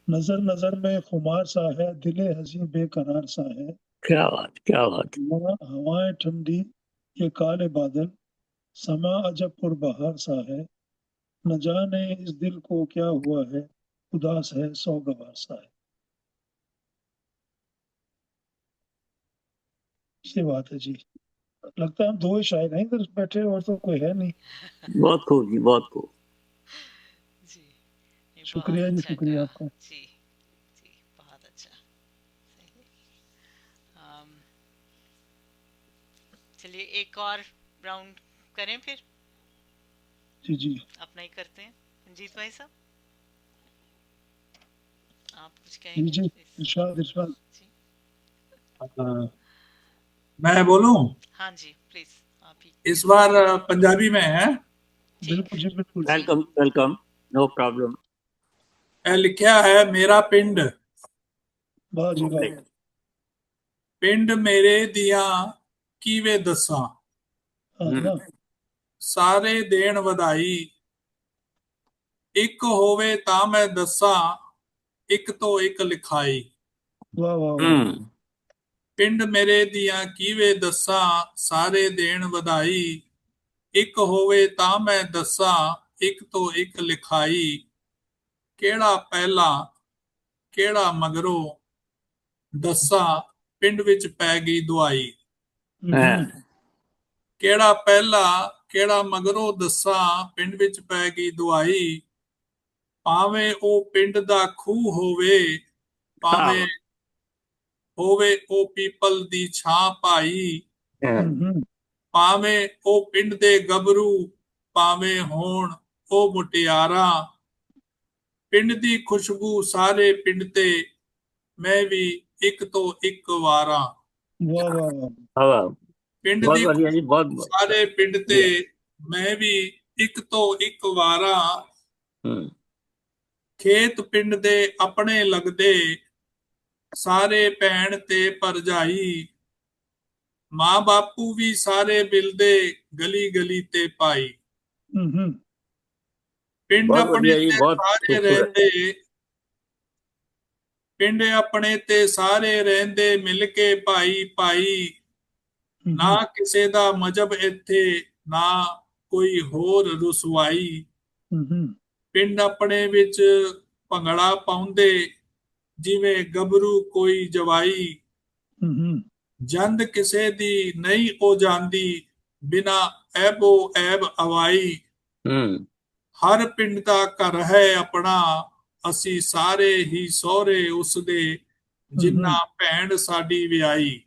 नजर नजर में खुमार सा है, दिले हजी बेकरार सा है। क्या बात, क्या बात। हवाएं ठंडी ये काले बादल, समा अजब बहार सा है। न जाने इस दिल को क्या हुआ है, उदास है सौगवार सा है। ये बात है जी। लगता है हम दो ही शायर हैं इधर बैठे, और तो कोई है नहीं। बहुत खूब जी, बहुत खूब। जी, ये बहुत शुक्रिया जी, अच्छा शुक्रिया कहा। आपका। जी। जी, बहुत अच्छा। सही। अम, चलिए एक और राउंड करें फिर। जी जी अपना ही करते हैं रंजीत भाई साहब, आप कुछ जी कहेंगे जी, इस। इरशाद इरशाद। जी। मैं बोलूं? हाँ जी, प्लीज आप ही। इस बार पंजाबी में है। ठीक। बिल्कुल जी, बिल्कुल। जी। Welcome, welcome, no problem. लिखा है, मेरा पिंड, वाह जी वाह। पिंड मेरे दिया कीवे दसा, हाँ हम्म हाँ। सारे देन वधाई, एक होवे ता मैं दसा, एक तो एक लिखाई। वाह वाह वाह। हम्म पिंड मेरे दिया कीवे दसा, सारे देन वधाई, एक होवे ता मैं दसा, एक तो एक लिखाई। केड़ा पहला केड़ा मगरो, दसा पिंड विच पै गई दुआई। हम्म। केड़ा पहला केड़ा मगरो दसा, पिंड विच पै गई दुआई। ਭਾਵੇਂ ਉਹ ਪਿੰਡ ਦਾ ਖੂਹ ਹੋਵੇ, ਭਾਵੇਂ हाँ, ਹੋਵੇ ਉਹ ਪੀਪਲ ਦੀ ਛਾਂ ਪਾਈ। हाँ, ਭਾਵੇਂ ਉਹ ਪਿੰਡ ਦੇ ਗੱਭਰੂ, ਭਾਵੇਂ ਹੋਣ ਉਹ ਮੁਟਿਆਰਾਂ, ਪਿੰਡ ਦੀ ਖੁਸ਼ਬੂ ਸਾਰੇ ਪਿੰਡ ਤੇ, ਮੈਂ ਵੀ ਇੱਕ ਤੋਂ ਇੱਕ ਵਾਰਾਂ। वाह वाह वाह। हाँ, ਪਿੰਡ बहुत ਦੀ बढ़िया जी, बहुत ਖੁਸ਼ਬੂ बहुत ਸਾਰੇ ਪਿੰਡ ਤੇ, बढ़िया। ਮੈਂ ਵੀ ਇੱਕ ਤੋਂ ਇੱਕ ਵਾਰਾਂ। हम्म ਖੇਤ ਪਿੰਡ ਦੇ ਆਪਣੇ ਲੱਗਦੇ, ਸਾਰੇ ਭੈਣ ਤੇ ਭਰਜਾਈ। ਮਾਂ ਬਾਪੂ ਵੀ ਸਾਰੇ ਮਿਲਦੇ, ਗਲੀ ਗਲੀ ਤੇ ਪਾਈ। हम्म। ਪਿੰਡ बहुत ਆਪਣੇ बढ़िया जी, ਤੇ बहुत ਸਾਰੇ खूबसूरत। ਰਹਿੰਦੇ, ਪਿੰਡ ਆਪਣੇ ਤੇ ਸਾਰੇ ਰਹਿੰਦੇ ਮਿਲ ਕੇ ਭਾਈ ਭਾਈ। ਨਾ ਕਿਸੇ ਦਾ ਮਜਹਬ ਇੱਥੇ, ਨਾ ਕੋਈ ਹੋਰ ਰੁਸਵਾਈ। ਪਿੰਡ ਆਪਣੇ ਵਿੱਚ ਭੰਗੜਾ ਪਾਉਂਦੇ ਜਿਵੇਂ ਗੱਭਰੂ ਕੋਈ ਜਵਾਈ। ਜੰਦ ਕਿਸੇ ਦੀ ਨਹੀਂ ਉਹ ਜਾਂਦੀ ਬਿਨਾ ਐਬੋ ਐਬ ਅਵਾਈ। ਹਰ ਪਿੰਡ ਦਾ ਘਰ ਹੈ ਆਪਣਾ ਅਸੀਂ ਸਾਰੇ ਹੀ ਸਹੁਰੇ ਉਸਦੇ ਜਿੰਨਾ ਭੈਣ ਸਾਡੀ ਵਿਆਹੀ।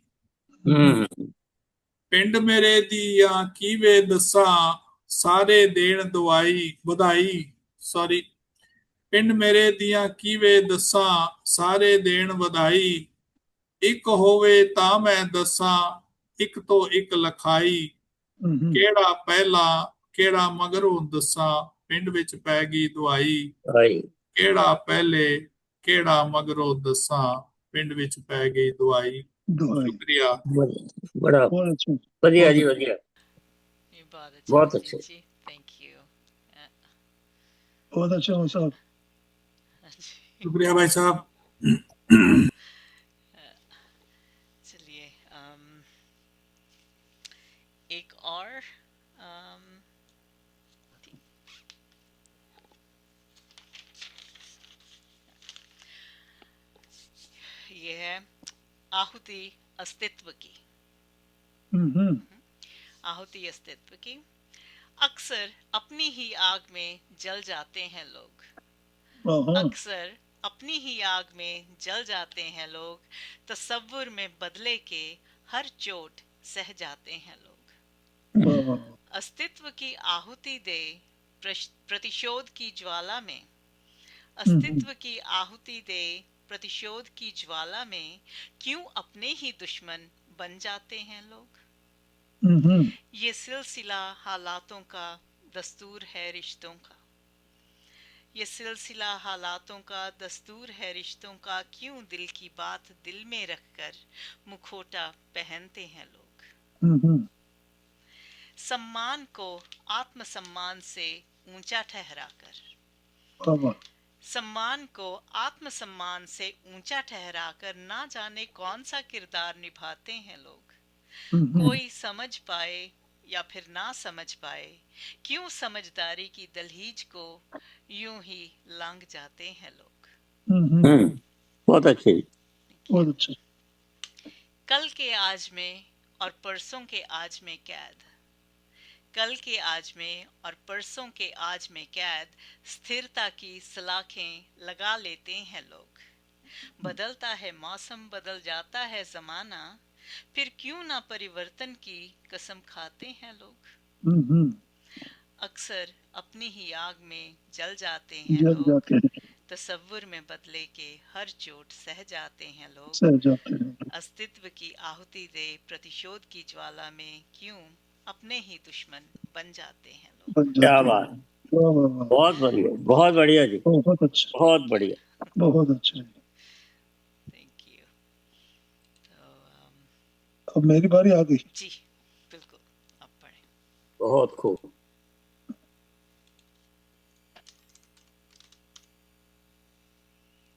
ਪਿੰਡ ਮੇਰੇ ਦੀਆਂ ਕੀਵੇ ਦੱਸਾਂ ਸਾਰੇ ਦੇਣ ਦਵਾਈ ਵਧਾਈ। ਸੌਰੀ, ਪਿੰਡ ਮੇਰੇ ਦੀਆਂ ਕੀਵੇ ਦੱਸਾਂ ਸਾਰੇ ਦੇਣ ਵਧਾਈ। ਇੱਕ ਹੋਵੇ ਤਾਂ ਮੈਂ ਦੱਸਾਂ ਇੱਕ ਤੋਂ ਇੱਕ ਲਖਾਈ। ਕਿਹੜਾ ਪਹਿਲਾ ਕਿਹੜਾ ਮਗਰੋਂ ਦੱਸਾਂ ਪਿੰਡ ਵਿੱਚ ਪੈ ਗਈ ਦਵਾਈ। ਕਿਹੜਾ ਪਹਿਲੇ ਕਿਹੜਾ ਮਗਰੋਂ ਦੱਸਾਂ ਪਿੰਡ ਵਿੱਚ ਪੈ ਗਈ ਦਵਾਈ। शुक्रिया। बड़ा बढ़िया जी, बढ़िया, बहुत अच्छे। Thank you. बहुत अच्छा साहब, शुक्रिया भाई साहब। चलिए एक और ये है आहुति अस्तित्व की। आहुति अस्तित्व की। अक्सर अपनी ही आग में जल जाते हैं लोग। अक्सर अपनी ही आग में जल जाते हैं लोग। तसव्वुर में बदले के हर चोट सह जाते हैं लोग। अस्तित्व की आहुति दे प्रतिशोध की ज्वाला में। अस्तित्व की आहुति दे प्रतिशोध की ज्वाला में क्यों अपने ही दुश्मन बन जाते हैं लोग। ये सिलसिला हालातों का दस्तूर है रिश्तों का। ये सिलसिला हालातों का दस्तूर है रिश्तों का। क्यों दिल की बात दिल में रखकर मुखौटा पहनते हैं लोग। सम्मान को आत्मसम्मान से ऊंचा ठहराकर। सम्मान को आत्मसम्मान से ऊंचा ठहराकर ना जाने कौन सा किरदार निभाते हैं लोग। कोई समझ पाए या फिर ना समझ पाए क्यों समझदारी की दहलीज को यूं ही लांघ जाते हैं लोग। बहुत अच्छे, बहुत अच्छे। कल के आज में और परसों के आज में कैद। कल के आज में और परसों के आज में कैद स्थिरता की सलाखें लगा लेते हैं लोग। बदलता है मौसम बदल जाता है जमाना फिर क्यों ना परिवर्तन की कसम खाते हैं लोग। अक्सर अपनी ही आग में जल जाते हैं लोग। तसव्वुर में बदले के हर चोट सह जाते हैं लोग। अस्तित्व की आहुति दे प्रतिशोध की ज्वाला में क्यों अपने ही दुश्मन बन जाते हैं लोग। क्या बात, बहुत बढ़िया, बहुत बढ़िया जी, बहुत अच्छा, बहुत बढ़िया, बहुत अच्छा। Thank you. तो अब मेरी बारी आ गई जी, बिल्कुल आप पढ़ें। बहुत खूब।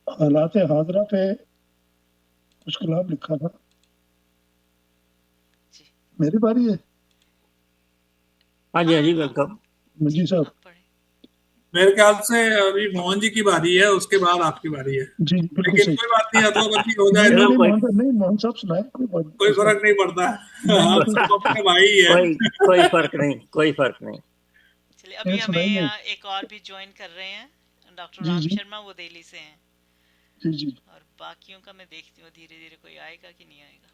हालात हाजरा पे कुछ कलाम लिखा था। मेरी बारी है। हाँ जी, हाँ जी, वेलकम जी साहब। मेरे ख्याल से अभी मोहन जी की बारी है, उसके बाद आपकी बारी है। जी बिल्कुल लेकिन सही। कोई बात नहीं, अदला-बदली हो जाए तो नहीं, मोहन साहब सुनाए, कोई फर्क नहीं पड़ता। हम सब अपने भाई है। कोई फर्क नहीं, कोई फर्क नहीं। चलिए अभी हमें एक और भी ज्वाइन कर रहे हैं, डॉक्टर राम शर्मा, वो दिल्ली से हैं। जी जी। और बाकियों का मैं देखती हूँ धीरे धीरे कोई आएगा कि नहीं आएगा।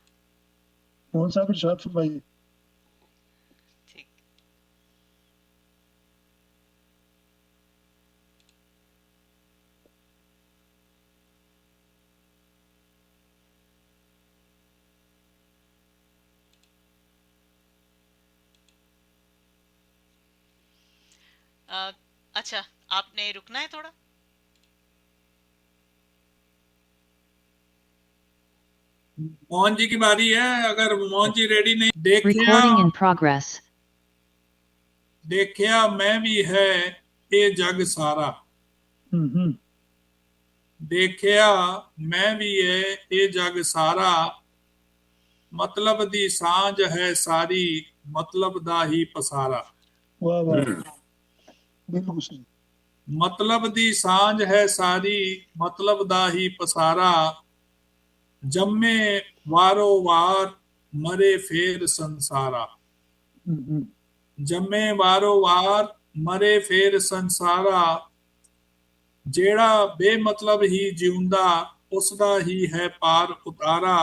मोहन साहब इरशाद फरमाइए। ठीक। अच्छा, आपने रुकना है थोड़ा। मोहन जी की बारी है, अगर मोहन जी रेडी नहीं। Recording in progress. देखिया मैं भी है ये जग सारा। देखिया मैं भी है ये जग सारा। मतलब दी सांझ है सारी मतलब दा ही पसारा। वाह वाह, बिल्कुल सही। मतलब दी सांझ है सारी, मतलब दा ही पसारा, जम्मे वारो वार, मरे फेर संसारा। हम्म, जम्मे वारो वार, मरे फेर संसारा, ਜਿਹੜਾ ਬੇਮਤਲਬ ਹੀ ਜਿਉਂਦਾ ਉਸਦਾ ਹੀ ਹੈ ਪਾਰ ਉਤਾਰਾ।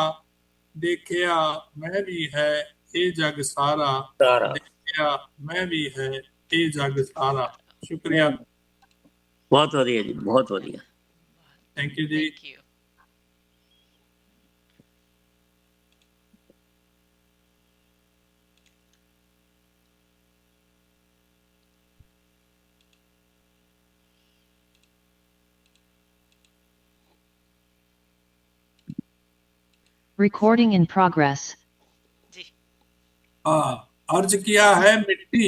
ਦੇਖਿਆ ਮੈਂ ਵੀ ਹੈ ਇਹ ਜਗ ਸਾਰਾ, सारा ਦੇਖਿਆ ਮੈਂ ਵੀ ਹੈ ਇਹ ਜਗ ਸਾਰਾ। सारा शुक्रिया, वाह, बहुत बढ़िया जी, बहुत बढ़िया। थैंक यू जी। Thank you. Recording in progress. जी हाँ, अर्ज किया है मिट्टी।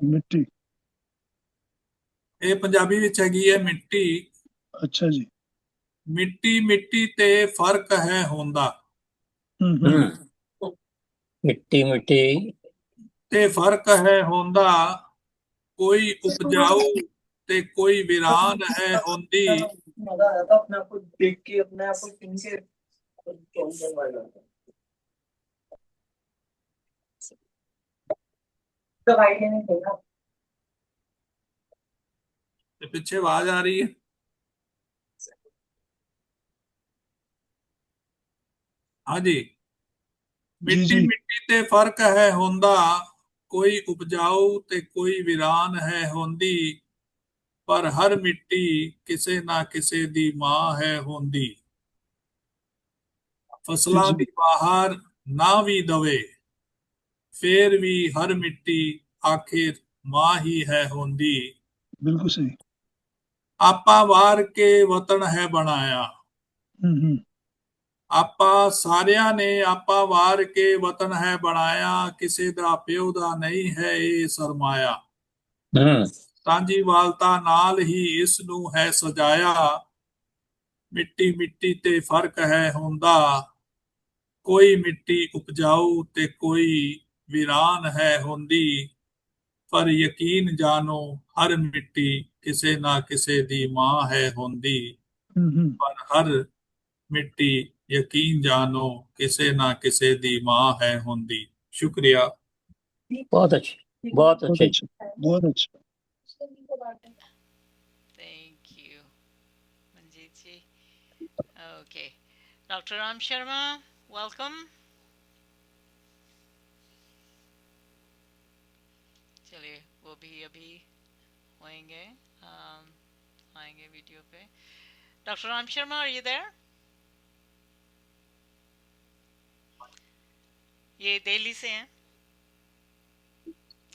मिट्टी, ਇਹ ਪੰਜਾਬੀ ਵਿੱਚ ਹੈਗੀ ਹੈ ਮਿੱਟੀ। अच्छा जी। ਮਿੱਟੀ ਮਿੱਟੀ ਤੇ ਫਰਕ ਹੈ ਹੁੰਦਾ, मिट्टी मिट्टी ਤੇ ਫਰਕ ਹੈ ਹੁੰਦਾ, ਕੋਈ ਉਪਜਾਊ ਤੇ ਕੋਈ ਵੀਰਾਨ ਹੈ ਹੁੰਦੀ। मजा आया था अपने आप को देख के, अपने आप को सुन के। तो भाई ने नहीं देखा। ਤੇ ਪਿੱਛੇ ਆਵਾਜ਼ ਆ ਰਹੀ ਹੈ। ਹਾਂਜੀ, ਮਿੱਟੀ ਜੀ। ਮਿੱਟੀ ਤੇ ਫਰਕ ਹੈ ਹੁੰਦਾ, ਕੋਈ ਉਪਜਾਊ ਤੇ ਕੋਈ ਵੀਰਾਨ ਹੈ ਹੁੰਦੀ, ਪਰ ਹਰ ਮਿੱਟੀ ਕਿਸੇ ਨਾ ਕਿਸੇ ਦੀ ਮਾਂ ਹੈ ਹੁੰਦੀ। ਫਸਲਾਂ ਜੀ। ਦੀ ਬਾਹਰ ਨਾ ਵੀ ਦਵੇ, ਫੇਰ ਵੀ ਹਰ ਮਿੱਟੀ ਆਖਿਰ ਮਾਂ ਹੀ ਹੈ ਹੁੰਦੀ। बिल्कुल सही। ਆਪਾ ਵਾਰ ਕੇ ਵਤਨ ਹੈ ਬਣਾਇਆ, ਆਪਾਂ ਸਾਰਿਆਂ ਨੇ ਆਪਾ ਵਾਰ ਕੇ ਵਤਨ ਹੈ ਬਣਾਇਆ, ਕਿਸੇ ਦਾ ਪਿਓ ਦਾ ਨਹੀਂ ਹੈ ਇਹ ਸਰਮਾਇਆ। ਸਾਂਝੀਵਾਲਤਾ ਨਾਲ ਹੀ ਇਸ ਨੂੰ ਹੈ ਸਜਾਇਆ, ਮਿੱਟੀ ਮਿੱਟੀ ਤੇ ਫਰਕ ਹੈ ਹੁੰਦਾ, ਕੋਈ ਮਿੱਟੀ ਉਪਜਾਊ ਤੇ ਕੋਈ ਵੀਰਾਨ ਹੈ ਹੁੰਦੀ, ਪਰ ਯਕੀਨ ਜਾਣੋ ਹਰ ਮਿੱਟੀ ਕਿਸੇ ਨਾ ਕਿਸੇ ਦੀ ਮਾਂ ਹੈ ਹੁੰਦੀ। ਪਰ ਹਰ ਮਿੱਟੀ ਯਕੀਨ ਜਾਣੋ ਕਿਸੇ ਨਾ ਕਿਸੇ ਦੀ ਮਾਂ ਹੈ ਹੁੰਦੀ। शुक्रिया। बहुत अच्छे, बहुत बहुत अच्छे। अच्छा, बहुत अच्छा। Thank you Manjeet ji. Okay, doctor Ram Sharma, welcome. चलिए, वो भी अभी होंगे, आएंगे वीडियो पे। Doctor Ram Sharma, are you there? ये दिल्ली से हैं,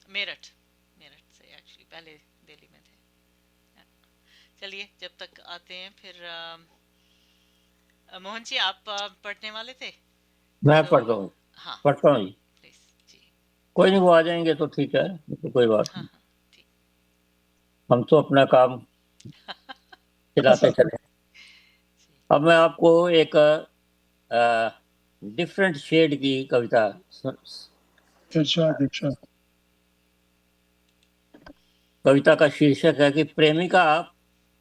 मेरठ, मेरठ से एक्चुअली, पहले दिल्ली में थे। चलिए, जब तक आते हैं फिर मोहन जी, आप पढ़ने वाले थे? मैं तो पढ़ता हूँ, हाँ पढ़ता हूँ जी। प्लीज जी। कोई नहीं, वो आ जाएंगे तो ठीक है, तो कोई बात हाँ नहीं। हाँ ठीक। हम तो अपना काम चलाते चले। अब मैं आपको एक डिफरेंट शेड की कविता इरशाद, इरशाद। कविता का शीर्षक है कि प्रेमिका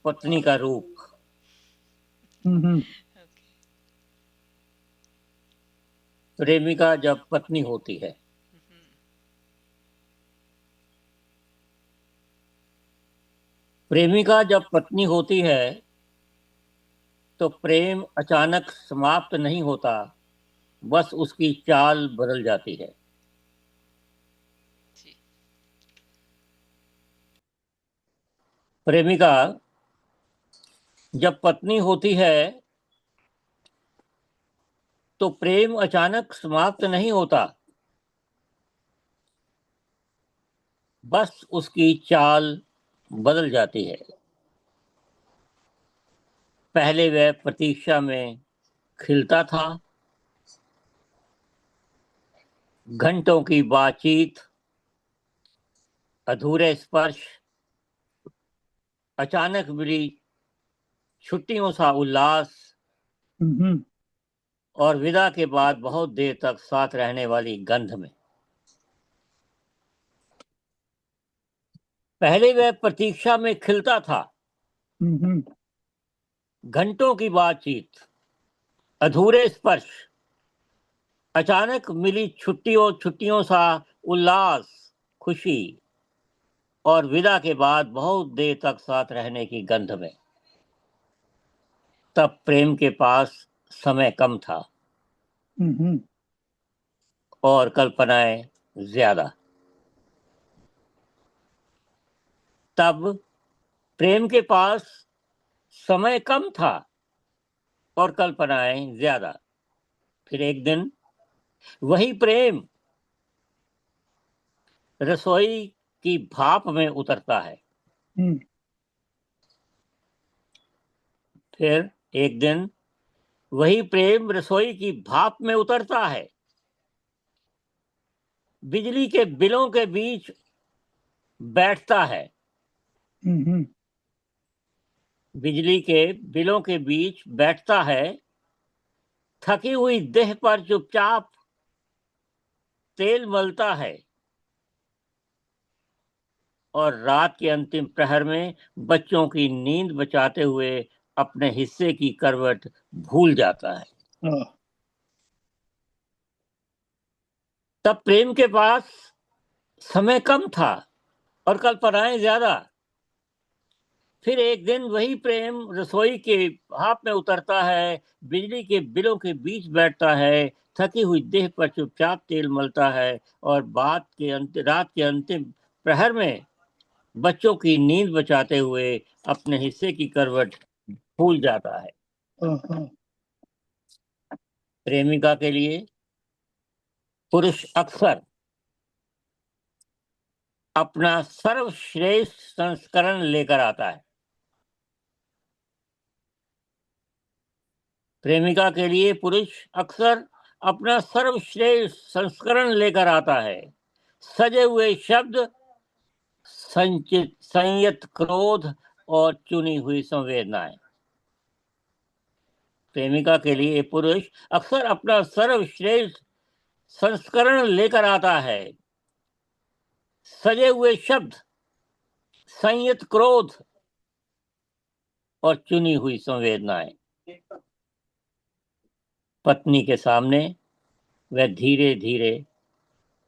पत्नी का रूप। ओके। प्रेमिका जब पत्नी होती है, प्रेमिका जब पत्नी होती है तो प्रेम अचानक समाप्त नहीं होता, बस उसकी चाल बदल जाती है। जी प्रेमिका जब पत्नी होती है तो प्रेम अचानक समाप्त नहीं होता, बस उसकी चाल बदल जाती है। पहले वह प्रतीक्षा में खिलता था, घंटों की बातचीत, अधूरे स्पर्श, अचानक मिली छुट्टियों सा उल्लास, और विदा के बाद बहुत देर तक साथ रहने वाली गंध में। पहले वह प्रतीक्षा में खिलता था, हम्म, घंटों की बातचीत, अधूरे स्पर्श, अचानक मिली छुट्टियों सा उल्लास, खुशी, और विदा के बाद बहुत देर तक साथ रहने की गंध में। तब प्रेम के पास समय कम था हम्म, और कल्पनाएं ज्यादा। तब प्रेम के पास समय कम था और कल्पनाएं ज्यादा। फिर एक दिन वही प्रेम रसोई की भाप में उतरता है। हम्म, फिर एक दिन वही प्रेम रसोई की भाप में उतरता है, बिजली के बिलों के बीच बैठता है, हम्म, बिजली के बिलों के बीच बैठता है, थकी हुई देह पर चुपचाप तेल मलता है और रात के अंतिम प्रहर में बच्चों की नींद बचाते हुए अपने हिस्से की करवट भूल जाता है। हाँ, तब प्रेम के पास समय कम था और कल्पनाएं ज्यादा। फिर एक दिन वही प्रेम रसोई के भाप में उतरता है, बिजली के बिलों के बीच बैठता है, थकी हुई देह पर चुपचाप तेल मलता है और रात के अंतिम प्रहर में बच्चों की नींद बचाते हुए अपने हिस्से की करवट भूल जाता है। हाँ, हाँ, प्रेमिका के लिए पुरुष अक्सर अपना सर्वश्रेष्ठ संस्करण लेकर आता है। प्रेमिका के लिए पुरुष अक्सर अपना सर्वश्रेष्ठ संस्करण लेकर आता है। सजे हुए शब्द, संयत क्रोध और चुनी हुई संवेदनाएं। प्रेमिका के लिए पुरुष अक्सर अपना सर्वश्रेष्ठ संस्करण लेकर आता है। सजे हुए शब्द, संयत क्रोध और चुनी हुई संवेदनाएं। पत्नी के सामने वह धीरे धीरे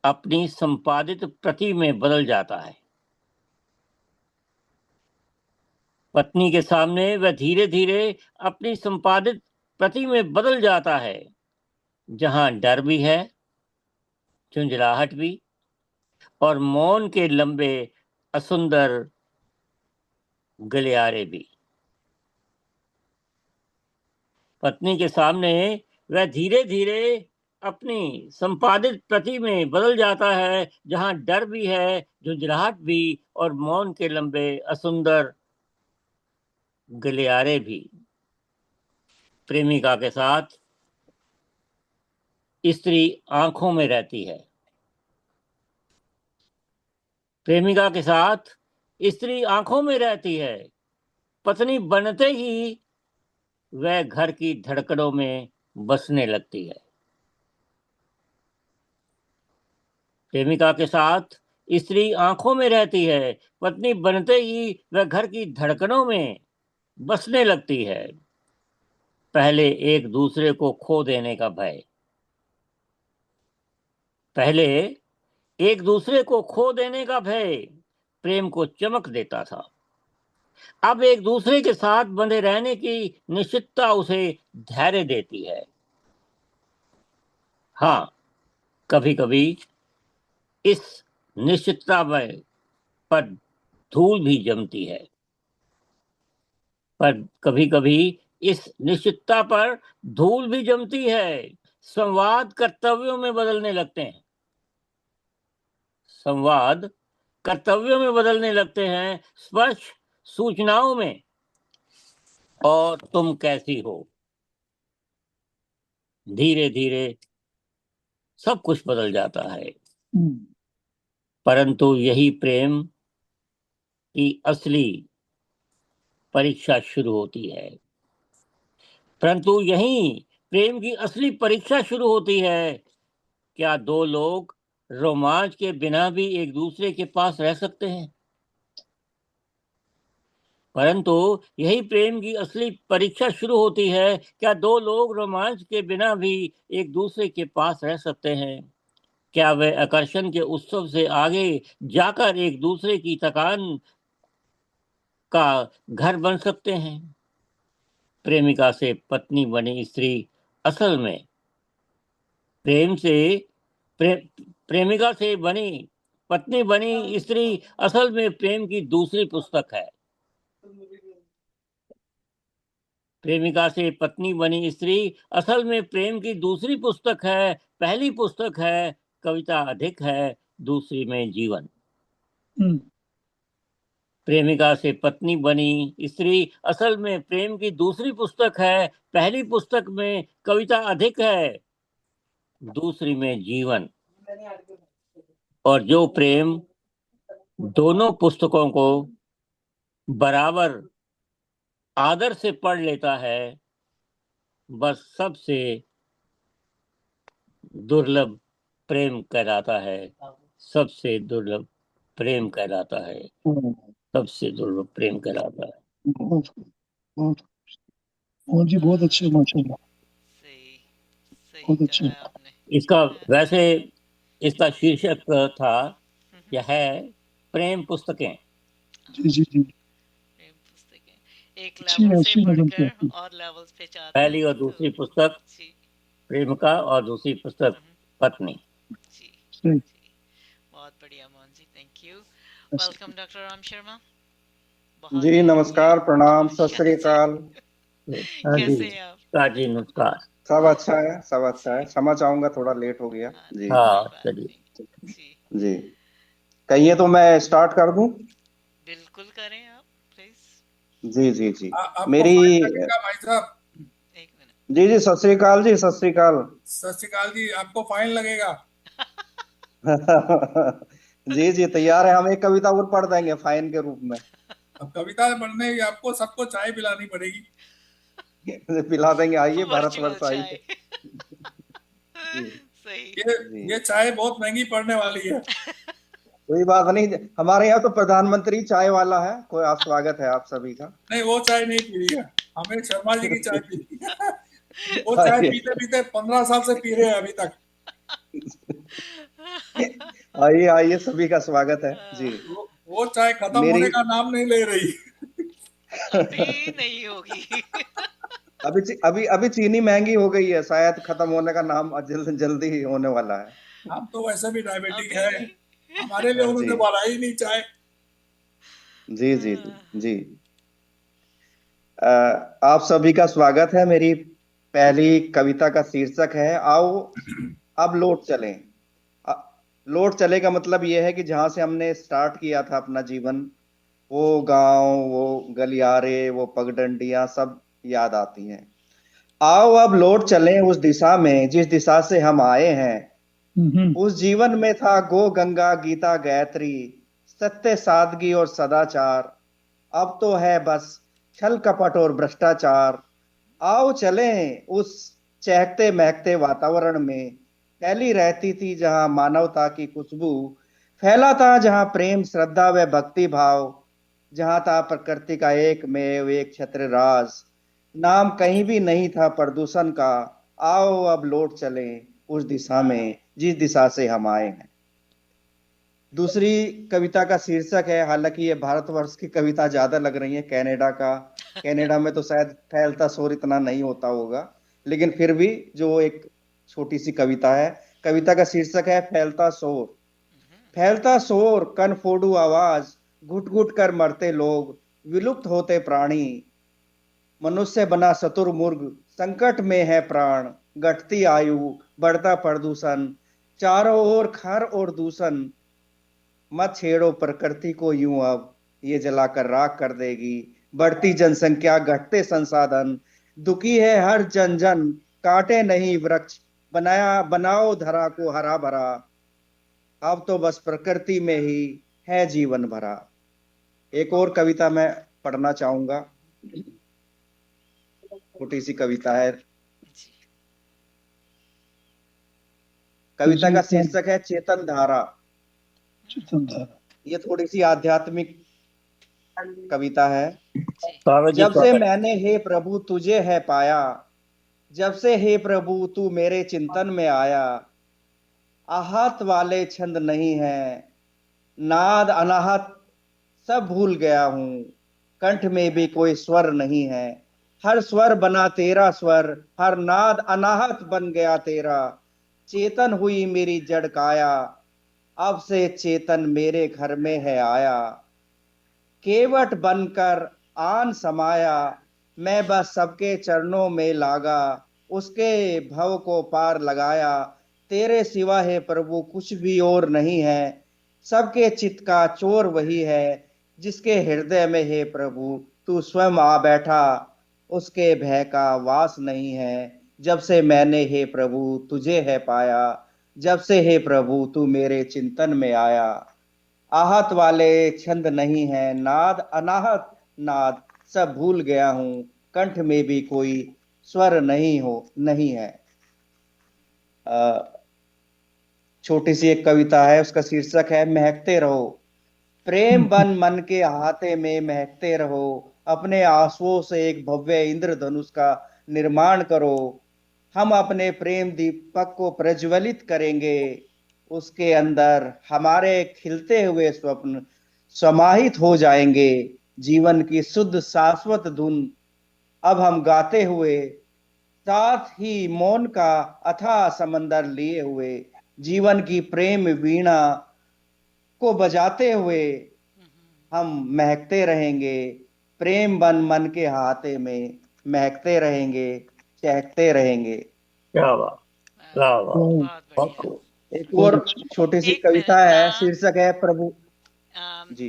अपनी संपादित प्रति में बदल जाता है। पत्नी के सामने वह धीरे धीरे अपनी संपादित प्रति में बदल जाता है, जहां डर भी है, झुंझलाहट भी, और मौन के लंबे असुंदर गलियारे भी। पत्नी के सामने वह धीरे धीरे अपनी संपादित प्रति में बदल जाता है, जहां डर भी है, झुंझलाहट भी, और मौन के लंबे असुंदर गलियारे भी। प्रेमिका के साथ स्त्री आंखों में रहती है। प्रेमिका के साथ स्त्री आंखों में रहती है। पत्नी बनते ही वह घर की धड़कनों में बसने लगती है। प्रेमिका के साथ स्त्री आंखों में रहती है। पत्नी बनते ही वह घर की धड़कनों में बसने लगती है। पहले एक दूसरे को खो देने का भय। पहले एक दूसरे को खो देने का भय प्रेम को चमक देता था। अब एक दूसरे के साथ बंधे रहने की निश्चितता उसे धैर्य देती है। हाँ, कभी कभी इस निश्चितता में पर धूल भी जमती है, पर कभी कभी इस निश्चितता पर धूल भी जमती है। संवाद कर्तव्यों में बदलने लगते हैं। संवाद कर्तव्यों में बदलने लगते हैं, स्पर्श सूचनाओं में, और तुम कैसी हो। धीरे धीरे सब कुछ बदल जाता है। परंतु यही प्रेम की असली परीक्षा शुरू होती है। परंतु यही प्रेम की असली परीक्षा शुरू होती है। क्या दो लोग रोमांच के बिना भी एक दूसरे के पास रह सकते हैं? परंतु यही प्रेम की असली परीक्षा शुरू होती है। क्या दो लोग रोमांच के बिना भी एक दूसरे के पास रह सकते हैं? क्या वे आकर्षण के उत्सव से आगे जाकर एक दूसरे की थकान का घर बन सकते हैं? प्रेमिका से पत्नी बनी स्त्री असल में प्रेम से प्रेमिका से बनी पत्नी बनी स्त्री असल में प्रेम की दूसरी पुस्तक है। प्रेमिका से पत्नी बनी स्त्री असल में प्रेम की दूसरी पुस्तक है। पहली पुस्तक है कविता अधिक है, दूसरी में जीवन। हम्म, प्रेमिका से पत्नी बनी स्त्री असल में प्रेम की दूसरी पुस्तक है। पहली पुस्तक में कविता अधिक है, दूसरी में जीवन। और जो प्रेम दोनों पुस्तकों को बराबर आदर से पढ़ लेता है, बस सबसे दुर्लभ प्रेम कहलाता है। सबसे दुर्लभ प्रेम कहलाता है। सबसे दुर्लभ प्रेम कहलाता है। बहुत बहुत मोहन जी बहुत अच्छे, माशाल्लाह, सही सही बहुत अच्छे। कहा आपने। इसका वैसे इसका शीर्षक था यह है प्रेम पुस्तकें। जी जी जी, प्रेम पुस्तकें एक अच्छी लेवल है, से अच्छी नजर से बढ़कर आपकी। और लेवल्स पे जाते पहली हैं और तो दूसरी पुस्तक जी प्रेमिका और दूसरी पुस्तक पत्नी। जी सही, जी बहुत बढ़िया Mohan ji, thank you. Welcome doctor Ram Sharma. बहुत जी ही नमस्कार, प्रणाम, सत श्री बढ़िया अकाल। हाँ जी, कैसे हैं आप? जी नमस्कार। सब अच्छा है, सब अच्छा है। जी क्षमा चाहूंगा, थोड़ा लेट हो गया। हाँ जी नहीं कोई हाँ बात चलिए। नहीं जी जी, कहिए तो मैं स्टार्ट कर दूं। बिल्कुल करें आप प्लीज। जी जी जी, आपको मेरी फाइन लगेगा भाई साहब। एक मिनट। जी जी, सत श्री अकाल जी, सत श्री अकाल। सत श्री अकाल जी, आपको फाइन लगेगा। जी जी, तैयार है। हम एक कविता और पढ़ देंगे फाइन के रूप में। अब कविता पढ़ने की आपको सबको चाय पिलानी पड़ेगी। पिला देंगे, आइए वर्चुअल भारतवर्ष आइए। चाय जी सही ये जी, ये चाय बहुत महंगी पड़ने वाली है। कोई बात नहीं। हमारे यहाँ तो प्रधानमंत्री चाय वाला है, कोई आप, स्वागत है आप सभी का। नहीं, वो चाय नहीं पी रही है, हमें शर्मा जी की चाय पी रही है। वो चाय आइए पीते पीते 15 साल से पी रहे हैं अभी तक। आइए आइए, सभी का स्वागत है जी। वो चाय खत्म मेरी होने का नाम नहीं ले रही। अभी नहीं होगी। अभी अभी चीनी महंगी हो गई है, शायद खत्म होने का नाम जल्दी ही होने वाला है। हम तो वैसे भी डायबिटिक अभी है, नहीं। हमारे लिए जी उन्होंने बढ़ाई नहीं चाय। जी जी जी जी। आप सभी का स्वागत है। मेरी पहली कविता का शीर्षक है आओ अब लौट चलें। अ, लौट चले का मतलब यह है कि जहां से हमने स्टार्ट किया था अपना जीवन, वो गांव, वो गलियारे, वो पगडंडियां सब याद आती हैं। आओ अब लौट चलें उस दिशा में जिस दिशा से हम आए हैं। उस जीवन में था गो गंगा गीता गायत्री, सत्य सादगी और सदाचार। अब तो है बस छल कपट और भ्रष्टाचार। आओ चलें उस चहकते महकते वातावरण में, फैली रहती थी जहां मानवता की खुशबू, फैला था जहां प्रेम श्रद्धा व भक्ति भाव, जहां था प्रकृति का एक में एक छत्र राज, नाम कहीं भी नहीं था प्रदूषण का। आओ अब लौट चलें उस दिशा में जिस दिशा से हम आए हैं। दूसरी कविता का शीर्षक है, हालांकि ये भारतवर्ष की कविता ज्यादा लग रही है कनाडा का। कनाडा में तो शायद फैलता शोर इतना नहीं होता होगा, लेकिन फिर भी जो एक छोटी सी कविता है। कविता का शीर्षक है फैलता शोर। फैलता शोर कन फोड़ू आवाज, घुट घुट कर मरते लोग, विलुप्त होते प्राणी, मनुष्य बना शतुरमुर्ग, संकट में है प्राण, घटती आयु, बढ़ता प्रदूषण, चारों ओर खर और दूषण। मत छेड़ो प्रकृति को यूं, अब ये जलाकर राख कर देगी। बढ़ती जनसंख्या, घटते संसाधन, दुखी है हर जन जन, काटे नहीं वृक्ष, बनाया बनाओ धरा को हरा भरा। अब तो बस प्रकृति में ही है जीवन भरा। एक और कविता मैं पढ़ना चाहूंगा, छोटी सी कविता है। जी कविता का शीर्षक है चेतन धारा। चेतन धारा। ये थोड़ी सी आध्यात्मिक कविता है। जी स्वागत जी, जब से स्वागत। मैंने हे प्रभु तुझे है पाया, जब से हे प्रभु तू मेरे चिंतन में आया, आहत वाले छंद नहीं है, नाद अनाहत सब भूल गया हूँ, कंठ में भी कोई स्वर नहीं है, हर स्वर बना तेरा स्वर, हर नाद अनाहत बन गया तेरा, चेतन हुई मेरी जड़ काया, अब से चेतन मेरे घर में है आया, केवट बनकर आन समाया, मैं बस सबके चरणों में लागा, उसके भव को पार लगाया, तेरे सिवा है प्रभु कुछ भी और नहीं है, सबके चित्त का चोर वही है, जिसके हृदय में है प्रभु तू स्वयं आ बैठा, उसके भय का वास नहीं है, जब से मैंने हे प्रभु तुझे है पाया, जब से हे प्रभु तू मेरे चिंतन में आया, आहत वाले छंद नहीं है, नाद अनाहत नाद सब भूल गया हूँ, कंठ में भी कोई स्वर नहीं है। छोटी सी एक कविता है, उसका शीर्षक है महकते रहो, प्रेम बन मन के अहाते में महकते रहो, अपने आंसुओं से एक भव्य इंद्रधनुष का निर्माण करो, हम अपने प्रेम दीपक को प्रज्वलित करेंगे, उसके अंदर हमारे खिलते हुए स्वप्न समाहित हो जाएंगे, जीवन की शुद्ध शाश्वत धुन अब हम गाते हुए, साथ ही मौन का अथाह समंदर लिए हुए, जीवन की प्रेम वीणा को बजाते हुए हम महकते रहेंगे, प्रेम बन मन के हाथे में महकते रहेंगे, चहकते रहेंगे। क्या बात, क्या बात, बहुत बहुत बढ़िया। खूब। एक बहुत और अच्छा। छोटी सी एक कविता मिनट है, शीर्षक है प्रभु जी।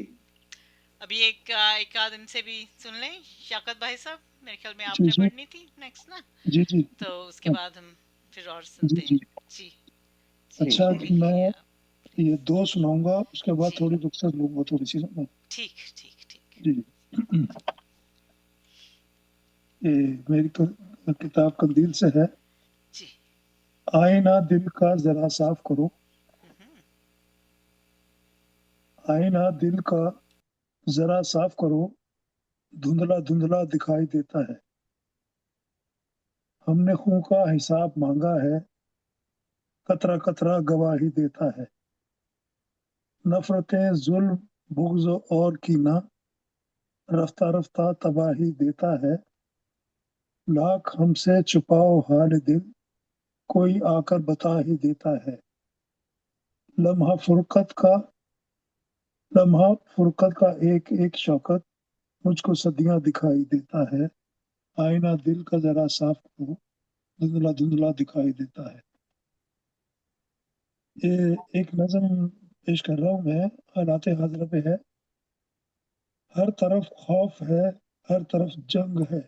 अभी एक आध इनसे भी सुन लें शौकत भाई साहब, मेरे ख्याल में जी आपने जी पढ़नी थी नेक्स्ट ना, जी जी तो उसके बाद हम फिर और जी सुनते हैं। जी। जी जी ठीक अच्छा, ठीक। मैं कहिए आप। ये दो सुनाऊंगा, उसके बाद जी थोड़ी रुखसत लूंगा थोड़ी सी ना। ठीक ठीक ठीक। जी जी। ये मेरी किताब कंदील से है। जी आईना दिल का जरा साफ करो, हम्म, आईना दिल का जरा साफ करो, धुंधला धुंधला दिखाई देता है, हमने खून का हिसाब मांगा है, कतरा कतरा गवाही देता है, नफरतें जुल्म बुग़्ज़ और कीना रफ्ता रफ्ता तबाही देता है, लाख हमसे छुपाओ हाल दिल, कोई आकर बता ही देता है, लम्हा फुरकत का लम्हा फुरकत का एक एक शौकत मुझको सदियां दिखाई देता है, आईना दिल का जरा साफ करो, धुंधला धुंधला दिखाई देता है। ये एक नज़म पेश कर रहा हूँ मैं, हालात हाज़िरा पे है। हर तरफ खौफ है, हर तरफ जंग है,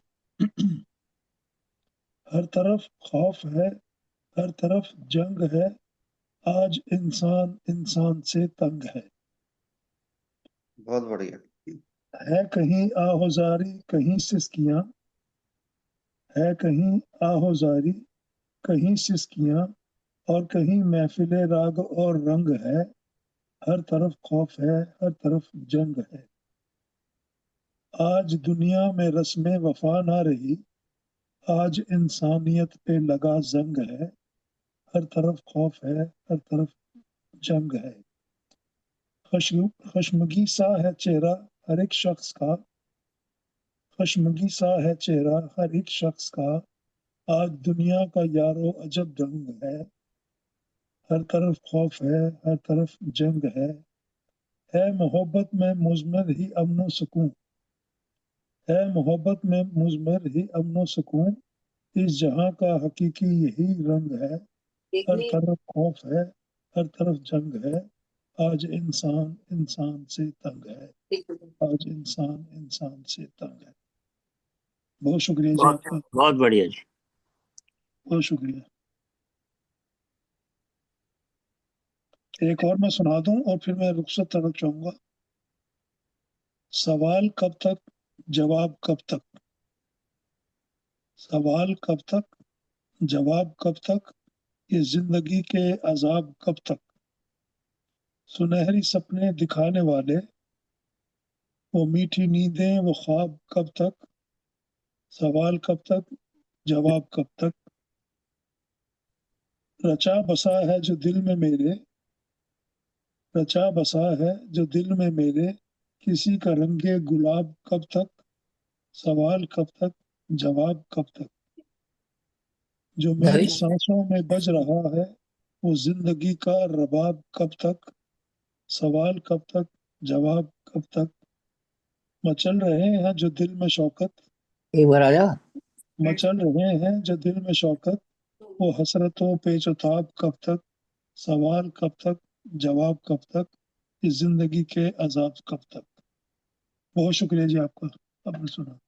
हर तरफ खौफ है, हर तरफ जंग है, आज इंसान इंसान से तंग बहुत बढ़िया। है कहीं आहोजारी कहीं सिसकियां, है कहीं आहोजारी कहीं सिसकियां, और कहीं महफिले राग और रंग है, हर तरफ खौफ है, हर तरफ जंग है, आज दुनिया में रस्में वफा ना रही, आज इंसानियत पे लगा जंग है, हर तरफ खौफ है, हर तरफ जंग है, खशमगी सा है चेहरा हर एक शख्स का, खशमगी सा है चेहरा हर एक शख्स का, आज दुनिया का यारो अजब रंग है, हर तरफ खौफ है, हर तरफ जंग है मोहब्बत में मुज़मर ही अमन सुकून, है मोहब्बत में मुज़मर ही अमन सुकून, इस जहां का हकीकी यही रंग है, हर तरफ खौफ है, हर तरफ जंग है, आज इंसान इंसान से तंग है, आज इंसान इंसान से तंग है। बहुत शुक्रिया जी बहुत आपका, बहुत बढ़िया जी। बहुत शुक्रिया। एक और मैं सुना दूं और फिर मैं रुखसत तरफ चाहूंगा। सवाल कब तक, जवाब कब तक, सवाल कब तक, जवाब कब तक, ये जिंदगी के अजाब कब तक, सुनहरी सपने दिखाने वाले, वो मीठी नींदें, वो ख्वाब कब तक, सवाल कब तक, जवाब कब तक। रचा बसा है जो दिल में मेरे, रचा बसा है जो दिल में मेरे, किसी का रंगे गुलाब कब तक, सवाल कब तक, जवाब कब तक। जो मेरी सांसों में बज रहा है, वो जिंदगी का रबाब कब तक, सवाल कब तक, जवाब कब तक। मचल रहे हैं जो दिल में शौकत, एक बार आजा। मचल रहे हैं जो दिल में शौकत, वो हसरतों पे चुताब कब तक, सवाल कब तक, जवाब कब तक, इस जिंदगी के अजाब कब तक। बहुत शुक्रिया जी आपका, आपने सुना।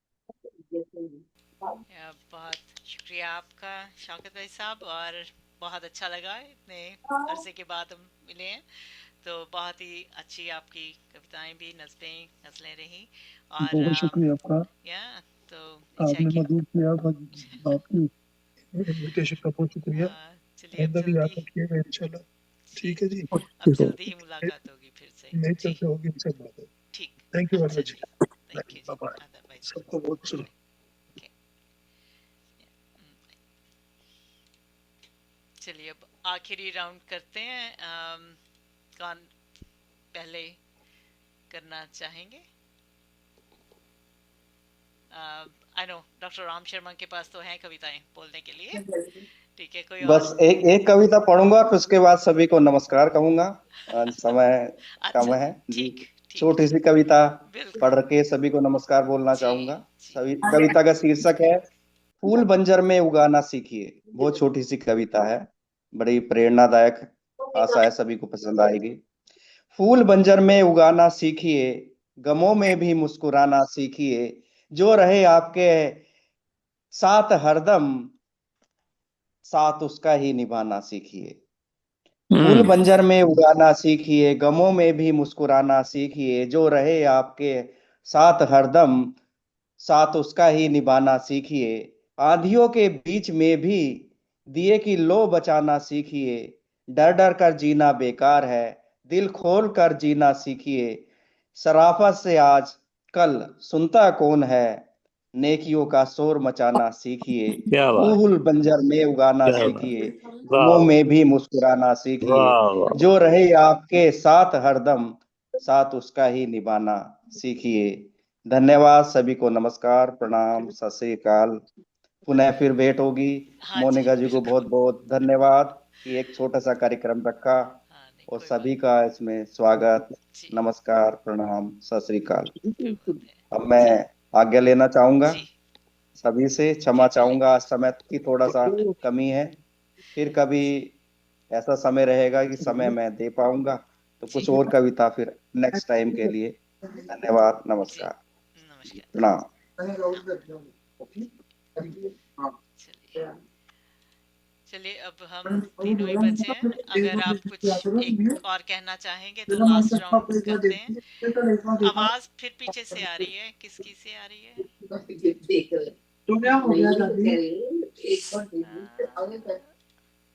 बहुत शुक्रिया आपका शौकत भाई साहब, और बहुत अच्छा लगा इतने अरसे के बाद हम मिले हैं। तो बहुत ही अच्छी आपकी कविताएं भी, नज़लें रही। और बहुत शुक्रिया आपका, या तो आपने कि मदद किया। आपकी इनविटेशन का बहुत शुक्रिया। चलिए अब आइंदा भी जल्दी, याद रखिएगा इंशाल्लाह। जी ठीक है जी, अब जल्दी ही मुलाकात होगी फिर से। नेचर जी से होगी इनसे बात। ठीक, थैंक यू हाँ वेरी मच। चलिए, थैंक यू जी, बाय। अदरवाइज सबको बहुत शुक्रिया। ओके। चलिए अब आखिरी राउंड करते हैं। कौन पहले करना चाहेंगे? I know doctor Ram Sharma के पास तो हैं कविताएं बोलने के लिए, ठीक है, कोई और? बस एक एक कविता पढ़ूंगा, फिर उसके बाद सभी को नमस्कार कहूंगा। समय कम अच्छा, है जी। ठीक ठीक, छोटी सी कविता बिल्कुल, पढ़ के सभी को नमस्कार बोलना जी चाहूंगा। जी, सभी कविता का शीर्षक है फूल बंजर में उगाना सीखिए। बहुत छोटी सी कविता है, बड़ी प्रेरणादायक, आशा है सभी को पसंद आएगी। फूल बंजर में उगाना सीखिए, गमों में भी मुस्कुराना सीखिए, जो रहे आपके साथ हरदम, साथ उसका ही निभाना सीखिए। फूल बंजर में उगाना सीखिए, गमों में भी मुस्कुराना सीखिए, जो रहे आपके साथ हरदम, साथ उसका ही निभाना सीखिए। आंधियों के बीच में भी दिए की लो बचाना सीखिए। डर डर कर जीना बेकार है, दिल खोल कर जीना सीखिए। शराफत से आज कल सुनता कौन है, नेकियों का शोर मचाना सीखिए। क्या बात, फूल बंजर में उगाना क्या बात, सीखिए, गमों वाह में भी मुस्कुराना सीखिए, वाह वाह। जो रहे आपके साथ हरदम, साथ उसका ही निभाना सीखिए। धन्यवाद सभी को, नमस्कार, प्रणाम, सत श्री अकाल। पुनः फिर भेंट होगी। हाँ जी मोनिका जी को बिल्कुल, बहुत बहुत धन्यवाद कि एक छोटा सा कार्यक्रम रखा, हाँ नहीं और कोई बात, सभी का इसमें स्वागत, जी नमस्कार, प्रणाम, सत श्री अकाल। कोई बात है अब मैं जी आज्ञा लेना चाहूंगा, जी सभी से क्षमा जी, चाहूंगा, आज समय की थोड़ा सा कमी है। फिर कभी ऐसा समय रहेगा कि समय मैं दे पाऊंगा, तो जी कुछ और कविता फिर नेक्स्ट टाइम के लिए। धन्यवाद, जी, नमस्कार, नमस्कार, प्रणाम। चलिए चलिए अब हम तीनों ही बचे हैं। अगर आप कुछ एक और कहना चाहेंगे तो लास्ट राउंड करते हैं। आवाज फिर पीछे से आ रही है, किसकी से आ रही है? तो क्या हो गया दादी?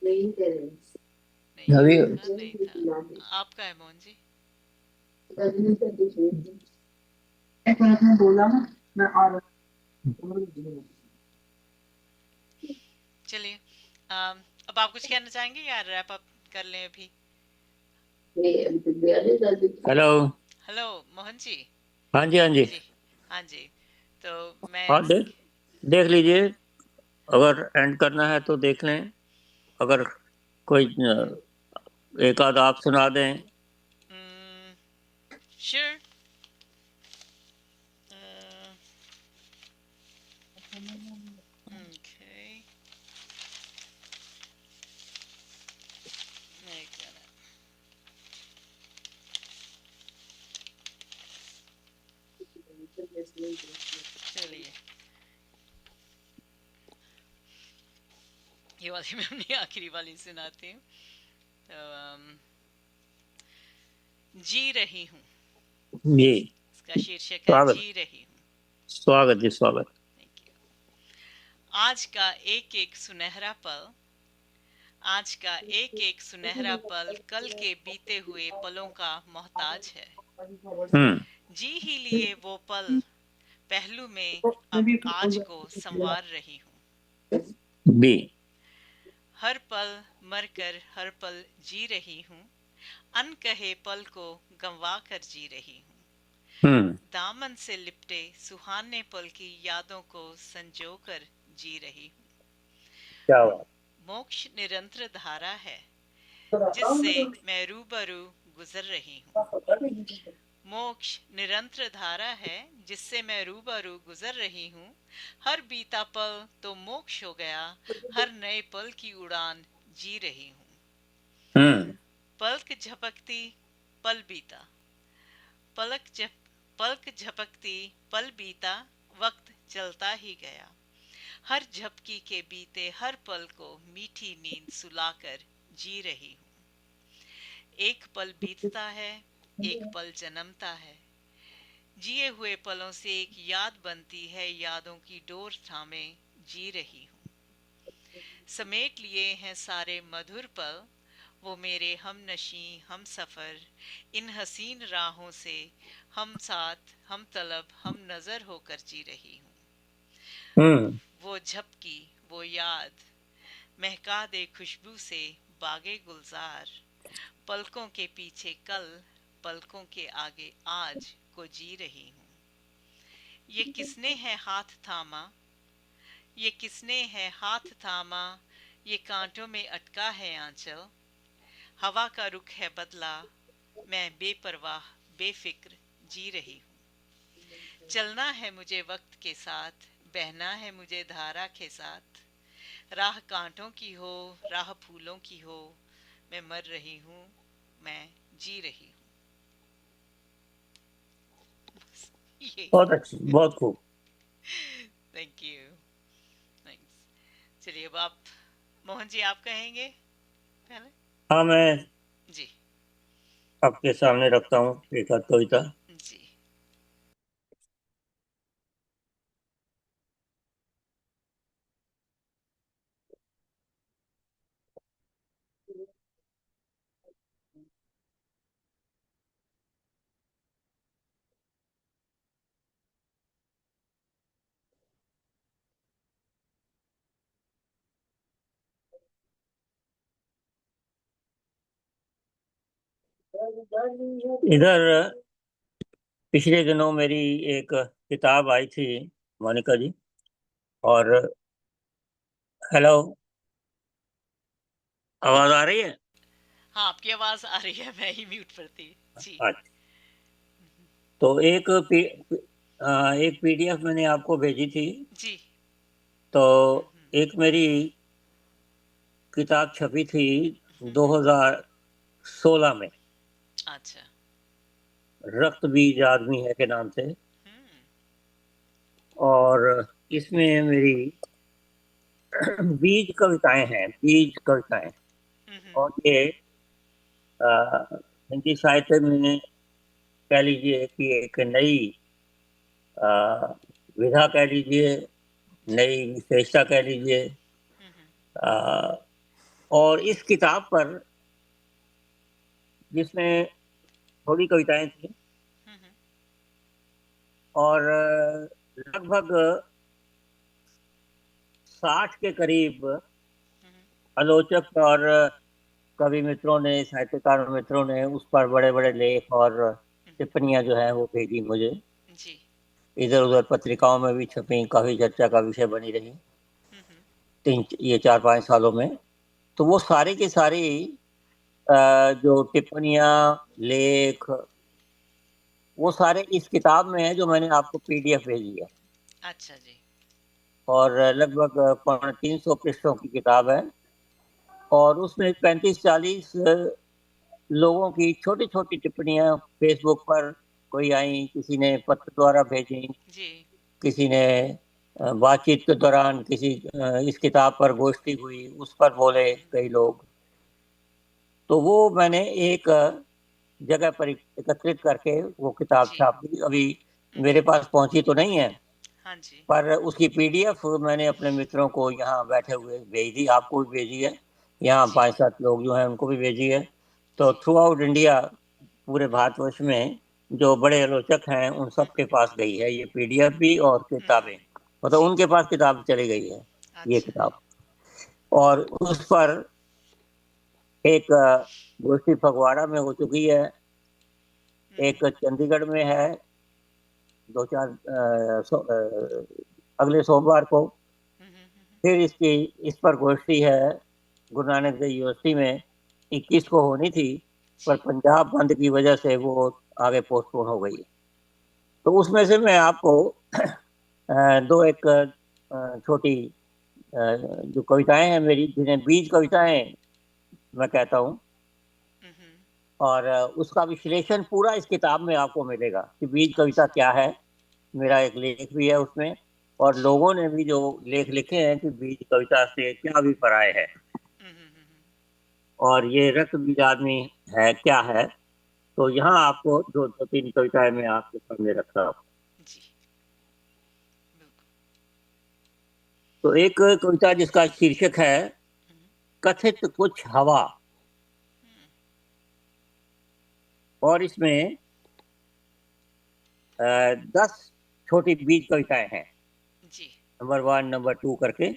नहीं अभी आपका नहीं था, आपका है मोहन जी। एक मिनट में बोला ना, मैं आ रहा हूँ। चलिए अब आप कुछ कहना चाहेंगे या रैप अप कर लें अभी? हेलो। हेलो मोहन जी। हाँ जी, हाँ जी। जी हाँ जी, तो मैं हाँ, देख देख लीजिए, अगर एंड करना है तो देख लें, अगर कोई एक आध आप सुना दें। श्योर। ओके, एक मिनट। चलिए ये वाली मैं अपनी आखिरी वाली सुनाती हूँ। तो जी रही हूँ, जी, इसका शीर्षक है स्वागत, जी रही हूँ। स्वागत जी, स्वागत। Thank you. आज का एक एक सुनहरा पल, आज का एक एक सुनहरा पल कल के बीते हुए पलों का मोहताज है। जी ही लिए वो पल पहलू में तो मैं अब भी आज को संवार रही हूँ। बी हर पल मरकर हर पल जी रही हूँ, अनकहे पल को गंवा कर जी रही हूँ। दामन से लिपटे सुहाने पल की यादों को संजो कर जी रही हूँ। क्या बात। मोक्ष निरंतर धारा है जिससे मैं रूबरू गुजर रही हूँ। मोक्ष निरंतर धारा है जिससे मैं रूबरू गुजर रही हूँ। हर बीता पल तो मोक्ष हो गया, हर नए पल की उड़ान जी रही हूँ। पलक झपकती पल बीता, पलक झपकती पल बीता, वक्त चलता ही गया। हर झपकी के बीते हर पल को मीठी नींद सुलाकर जी रही हूँ। एक पल बीतता है, एक पल जन्मता है, जिए हुए पलों से एक याद बनती है, यादों की डोर थामे जी रही हूँ। समेट लिए हैं सारे मधुर पल, वो मेरे हम नशी हम सफर, इन हसीन राहों से हम साथ हम तलब हम नजर होकर जी रही हूँ। वो झपकी वो याद महका दे खुशबू से बागे गुलजार, पलकों के पीछे कल पलकों के आगे आज को जी रही हूँ। ये किसने है हाथ थामा, ये किसने है हाथ थामा, ये कांटों में अटका है आंचल। हवा का रुख है बदला, मैं बेपरवाह बेफिक्र जी रही हूँ। चलना है मुझे वक्त के साथ, बहना है मुझे धारा के साथ। राह कांटों की हो राह फूलों की हो, मैं मर रही हूँ मैं जी रही हूँ। ये बहुत अच्छी, बहुत खूब। Thank you, thanks. चलिए अब आप मोहन जी आप कहेंगे पहले। हाँ, मैं जी आपके सामने रखता हूँ एक आध कविता। जी इधर पिछले दिनों मेरी एक किताब आई थी, मोनिका जी। और हेलो, आवाज आ रही है? हाँ आपकी आवाज आ रही है, मैं ही म्यूट पर थी जी। अच्छा, तो एक पीडीएफ मैंने आपको भेजी थी। जी तो एक मेरी किताब छपी थी 2016 में, अच्छा रक्त बीज आदमी है के नाम से। हम्म और इसमें मेरी बीज कविताएं हैं, बीज कविताएं। हम्म और ये हिंदी साहित्य में कह लीजिए कि एक नई अ, विधा कह लीजिए, जी नई विशेषता कह लीजिए। हम्म अ, और इस किताब पर जिसमें थोड़ी कविताएं थी, हम्म और लगभग 60 के करीब हम्म आलोचक और कवि मित्रों ने, साहित्यकार मित्रों ने उस पर बड़े बड़े लेख और टिप्पणियां जो है वो भेजी मुझे। जी इधर उधर पत्रिकाओं में भी छपी, काफी चर्चा का विषय बनी रही हम्म 4-5 सालों में। तो वो सारी की सारी जो टिप्पणियां, लेख, वो सारे इस किताब में है जो मैंने आपको पीडीएफ भेजी है। अच्छा जी और लगभग 350 पृष्ठों की किताब है। और उसमें 35-40 लोगों की छोटी छोटी टिप्पणियां फेसबुक पर कोई आई, किसी ने पत्र द्वारा भेजी, जी किसी ने बातचीत के दौरान किसी इस किताब पर गोष्ठी हुई उस पर बोले कई लोग। तो वो मैंने एक जगह पर एकत्रित करके वो किताब जी छाप दी। अभी मेरे पास पहुंची तो नहीं है, हाँ जी पर उसकी पीडीएफ मैंने अपने मित्रों को यहाँ बैठे हुए भेज दी, आपको भी भेजी है, यहाँ जी 5-7 लोग जो हैं उनको भी भेजी है। तो जी थ्रू आउट इंडिया, पूरे भारतवर्ष में जो बड़े आलोचक हैं उन सब के पास गई है ये पीडीएफ भी और किताबें, मतलब जी उनके पास किताब चली गई है ये अच्छा किताब। और उस पर एक गोष्ठी फगवाड़ा में हो चुकी है, एक चंडीगढ़ में है, दो चार अगले सोमवार को फिर इसकी इस पर गोष्ठी है गुरु नानक देव यूनिवर्सिटी में, 21 को होनी थी पर जी पंजाब बंद की वजह से वो आगे पोस्टपोन हो गई। तो उसमें से मैं आपको दो एक छोटी जो कविताएं हैं मेरी, जिन्हें बीज कविताएं मैं कहता हूँ, और उसका विश्लेषण पूरा इस किताब में आपको मिलेगा कि बीज कविता क्या है। मेरा एक लेख भी है उसमें, और जी लोगों ने भी जो लेख लिखे हैं कि बीज कविता से क्या अभिप्राय है, और ये रक्त बीज आदमी है क्या है। तो यहाँ आपको दो दो तीन कविताएं मैं आपके सामने रखता हूँ। जी बिल्कुल तो एक कविता जिसका शीर्षक है कथित कुछ हवा, और इसमें 10 छोटी बीज कविताएं हैं, जी नंबर 1 नंबर 2 करके,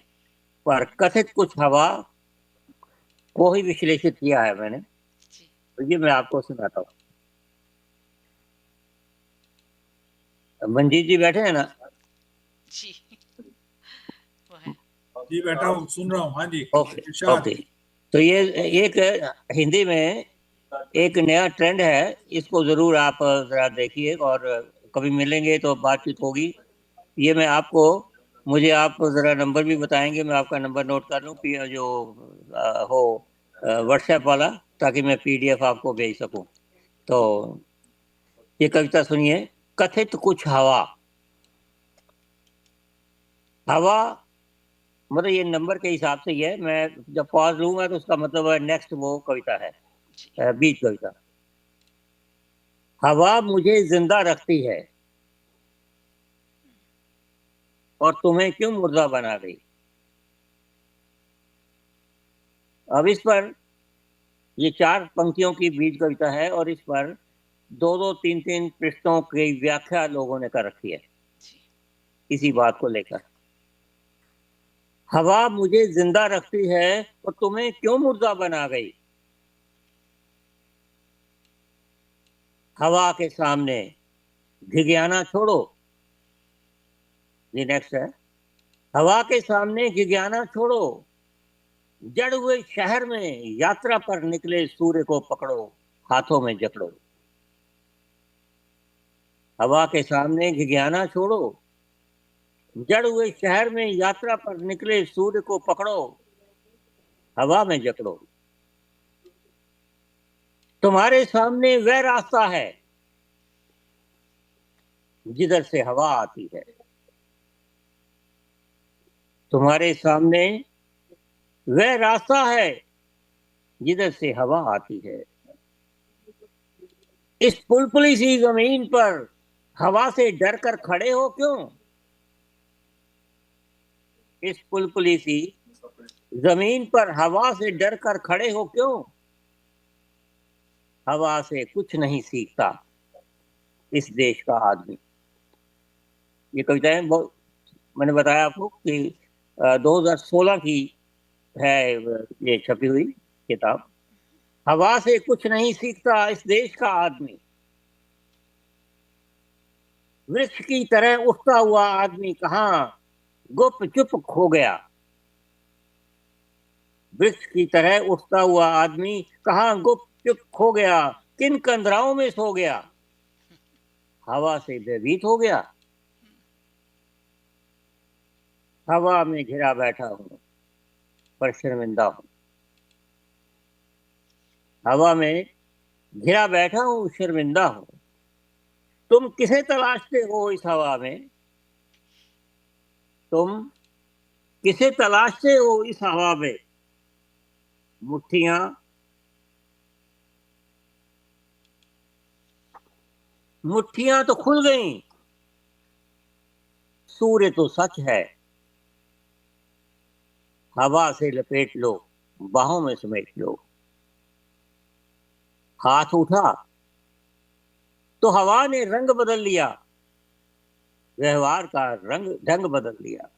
पर कथित कुछ हवा को ही विश्लेषित किया है मैंने। जी तो ये मैं आपको सुनाता हूँ। मंजीत जी बैठे हैं ना? जी वो है जी बैठा हूँ, सुन रहा हूँ। हाँ जी, ओके इरशाद। ओके। तो ये एक हिंदी में एक नया ट्रेंड है, इसको जरूर आप जरा देखिए, और कभी मिलेंगे तो बातचीत होगी। ये मैं आपको, मुझे आप जरा नंबर भी बताएंगे, मैं आपका नंबर नोट कर लूँ जो हो व्हाट्सएप वाला, ताकि मैं पीडीएफ आपको भेज सकूं। तो ये कविता सुनिए, कथित कुछ हवा। हवा मतलब ये नंबर के हिसाब से ही है, मैं जब पॉज लूंगा तो उसका मतलब है नेक्स्ट वो कविता है, जी बीच कविता। हवा मुझे जिंदा रखती है और तुम्हें क्यों मुर्दा बना गई। अब इस पर, ये 4 पंक्तियों की बीज कविता है, और इस पर 2-2 3-3 पृष्ठों की व्याख्या लोगों ने कर रखी है जी इसी बात को लेकर। हवा मुझे जिंदा रखती है और तुम्हें क्यों मुर्दा बना गई। हवा के सामने घिघियाना छोड़ो, ये नेक्स्ट है। हवा के सामने घिघियाना छोड़ो, जड़ हुए शहर में यात्रा पर निकले सूर्य को पकड़ो, हाथों में जकड़ो। हवा के सामने घिघियाना छोड़ो, जड़ हुए शहर में यात्रा पर निकले सूर्य को पकड़ो, हवा में जकड़ो। तुम्हारे सामने वह रास्ता है जिधर से हवा आती है। तुम्हारे सामने वह रास्ता है जिधर से हवा आती है। इस पुलपुली सी जमीन पर हवा से डर कर खड़े हो क्यों। इस पुलपुली सी जमीन पर हवा से डर कर खड़े हो क्यों। हवा से कुछ नहीं सीखता इस देश का आदमी। ये कविताएं बहुत, मैंने बताया आपको कि 2016 की है ये छपी हुई किताब। हवा से कुछ नहीं सीखता इस देश का आदमी, वृक्ष की तरह उठता हुआ आदमी कहाँ गुप चुप खो गया। वृक्ष की तरह उठता हुआ आदमी कहाँ गुप चुप खो गया, किन कंदराओं में सो गया, हवा से भयभीत हो गया। हवा में घिरा बैठा हूं पर शर्मिंदा हूं। हवा में घिरा बैठा हूं शर्मिंदा हूं। तुम किसे तलाशते हो इस हवा में। तुम किसे तलाशते हो इस हवा में। मुट्ठियां मुट्ठियां तो खुल गईं, सूर्य तो सच है। हवा से लपेट लो, बाहों में समेट लो। हाथ उठा तो हवा ने रंग बदल लिया, व्यवहार का ढंग बदल लिया।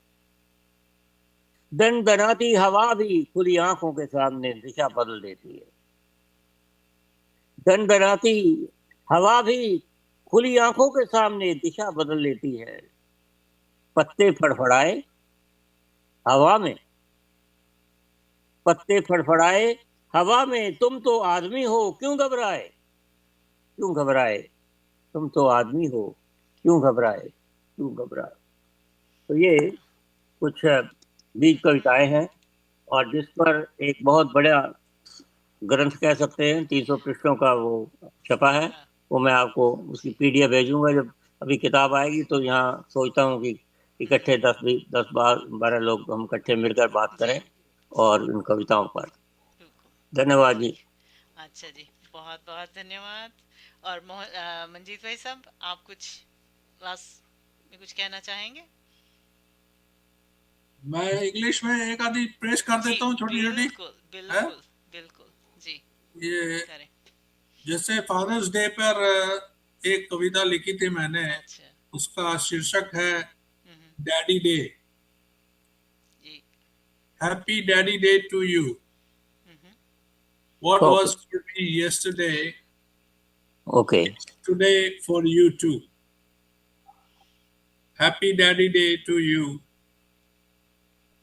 दनदनाती हवा भी खुली आंखों के सामने दिशा बदल देती है। दनदनाती हवा भी खुली आंखों के सामने दिशा बदल लेती है। पत्ते फड़फड़ाए हवा में, पत्ते फड़फड़ाए हवा में, तुम तो आदमी हो क्यों घबराए, क्यों घबराए, तुम तो आदमी हो क्यों घबराए, क्यों घबराए। तो ये कुछ बीज कविताएं हैं और जिस पर एक बहुत बड़ा ग्रंथ कह सकते हैं 300 पृष्ठों का वो छपा है। वो मैं आपको उसकी पीडीएफ भेजूंगा जब अभी किताब आएगी। तो यहाँ सोचता हूँ कि इकट्ठे 10-12 लोग हम इकट्ठे मिलकर बात करें और उन कविताओं पर। धन्यवाद जी। अच्छा जी, बहुत बहुत धन्यवाद। और मंजीत भाई साहब, आप कुछ लास्ट में कुछ कहना चाहेंगे? मैं इंग्लिश में एक आधी प्रेस कर देता हूँ, छोटी छोटी। बिल्कुल बिल्कुल बिल्कुल जी, ये करें। जैसे फादर्स डे पर एक कविता लिखी थी मैंने, अच्छा। उसका शीर्षक है daddy day. Happy daddy day to you. What was for me yesterday, okay, today for you too. Happy Daddy Day to you.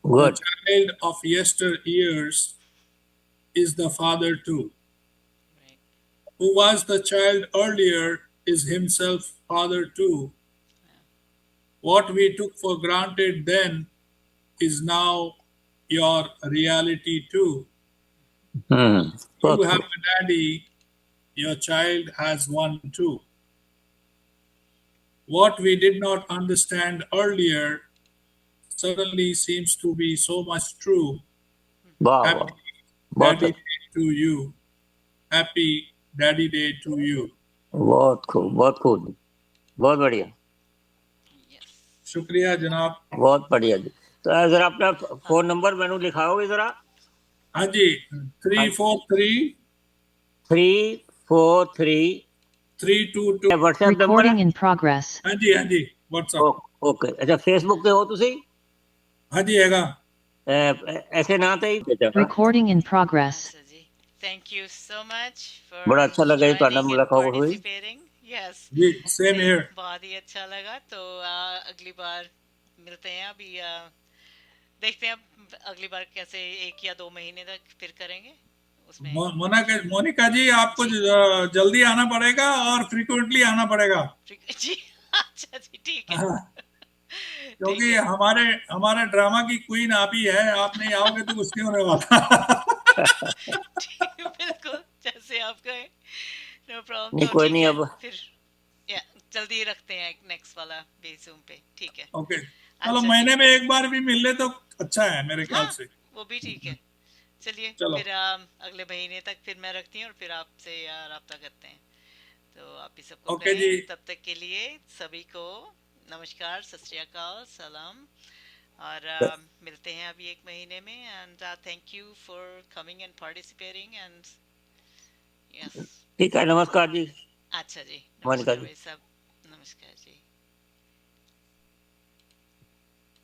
good. The child of yesteryears is the father too. Right. Who was the child earlier is himself father too. What we took for granted then is now your reality too. You have a daddy, your child has one too. What we did not understand earlier suddenly seems to be so much true. वाह Happy वाह, Daddy Day to you. Happy Daddy Day to you. बहुत खूब, बहुत खूब, बहुत बढ़िया, शुक्रिया जनाब। बहुत बढ़िया जी। तो जरा अपना फोन नंबर मैंने लिखाओगे जरा? हाँ जी, 343 322 व्हाट्सएप नंबर Recording है? in progress. हाँ जी व्हाट्सएप। ओके, अच्छा फेसबुक पे हो तुसी? हाँ जी हैगा। ऐसे ना थे ही। Recording in progress. अच्छा जी, thank you so much for बड़ा अच्छा लगा ये ਤੁਹਾਡਾ joining and मुलाकात हुई। participating. Yes, जी सेम हियर। बहुत ही अच्छा लगा। तो अगली बार मिलते हैं। अभी देखते हैं अब अगली बार कैसे 1 या 2 महीने तक फिर करेंगे उसमें। मोनिका जी, आपको जल्दी आना पड़ेगा और फ्रीक्वेंटली आना पड़ेगा जी अच्छा जी, ठीक है। क्योंकि हमारे ड्रामा की क्वीन आप ही है। आप नहीं आओगे तो कुछ नहीं होने वाला। बिल्कुल, जैसे आप कहें, नो प्रॉब्लम। नहीं तो कोई ठीक नहीं, है, अब फिर जल्दी रखते हैं नेक्स्ट वाला बेजूम पे, ठीक है। ओके, चलो अच्छा महीने जी, में एक बार भी मिल ले तो अच्छा है मेरे ख्याल हाँ से। वो भी ठीक है। चलिए चलो। फिर अगले महीने तक फिर मैं रखती हूँ और फिर आपसे रब्ता करते हैं। तो आप भी सबको ओके जी। कहें। तब तक के लिए सभी को नमस्कार, सत श्री अकाल, सलाम। और मिलते हैं अभी 1 महीने में। And thank you for coming and participating and yes. ठीक है, नमस्कार जी। अच्छा जी, मोनिका नमस्कार जी। भाई साहब, नमस्कार जी।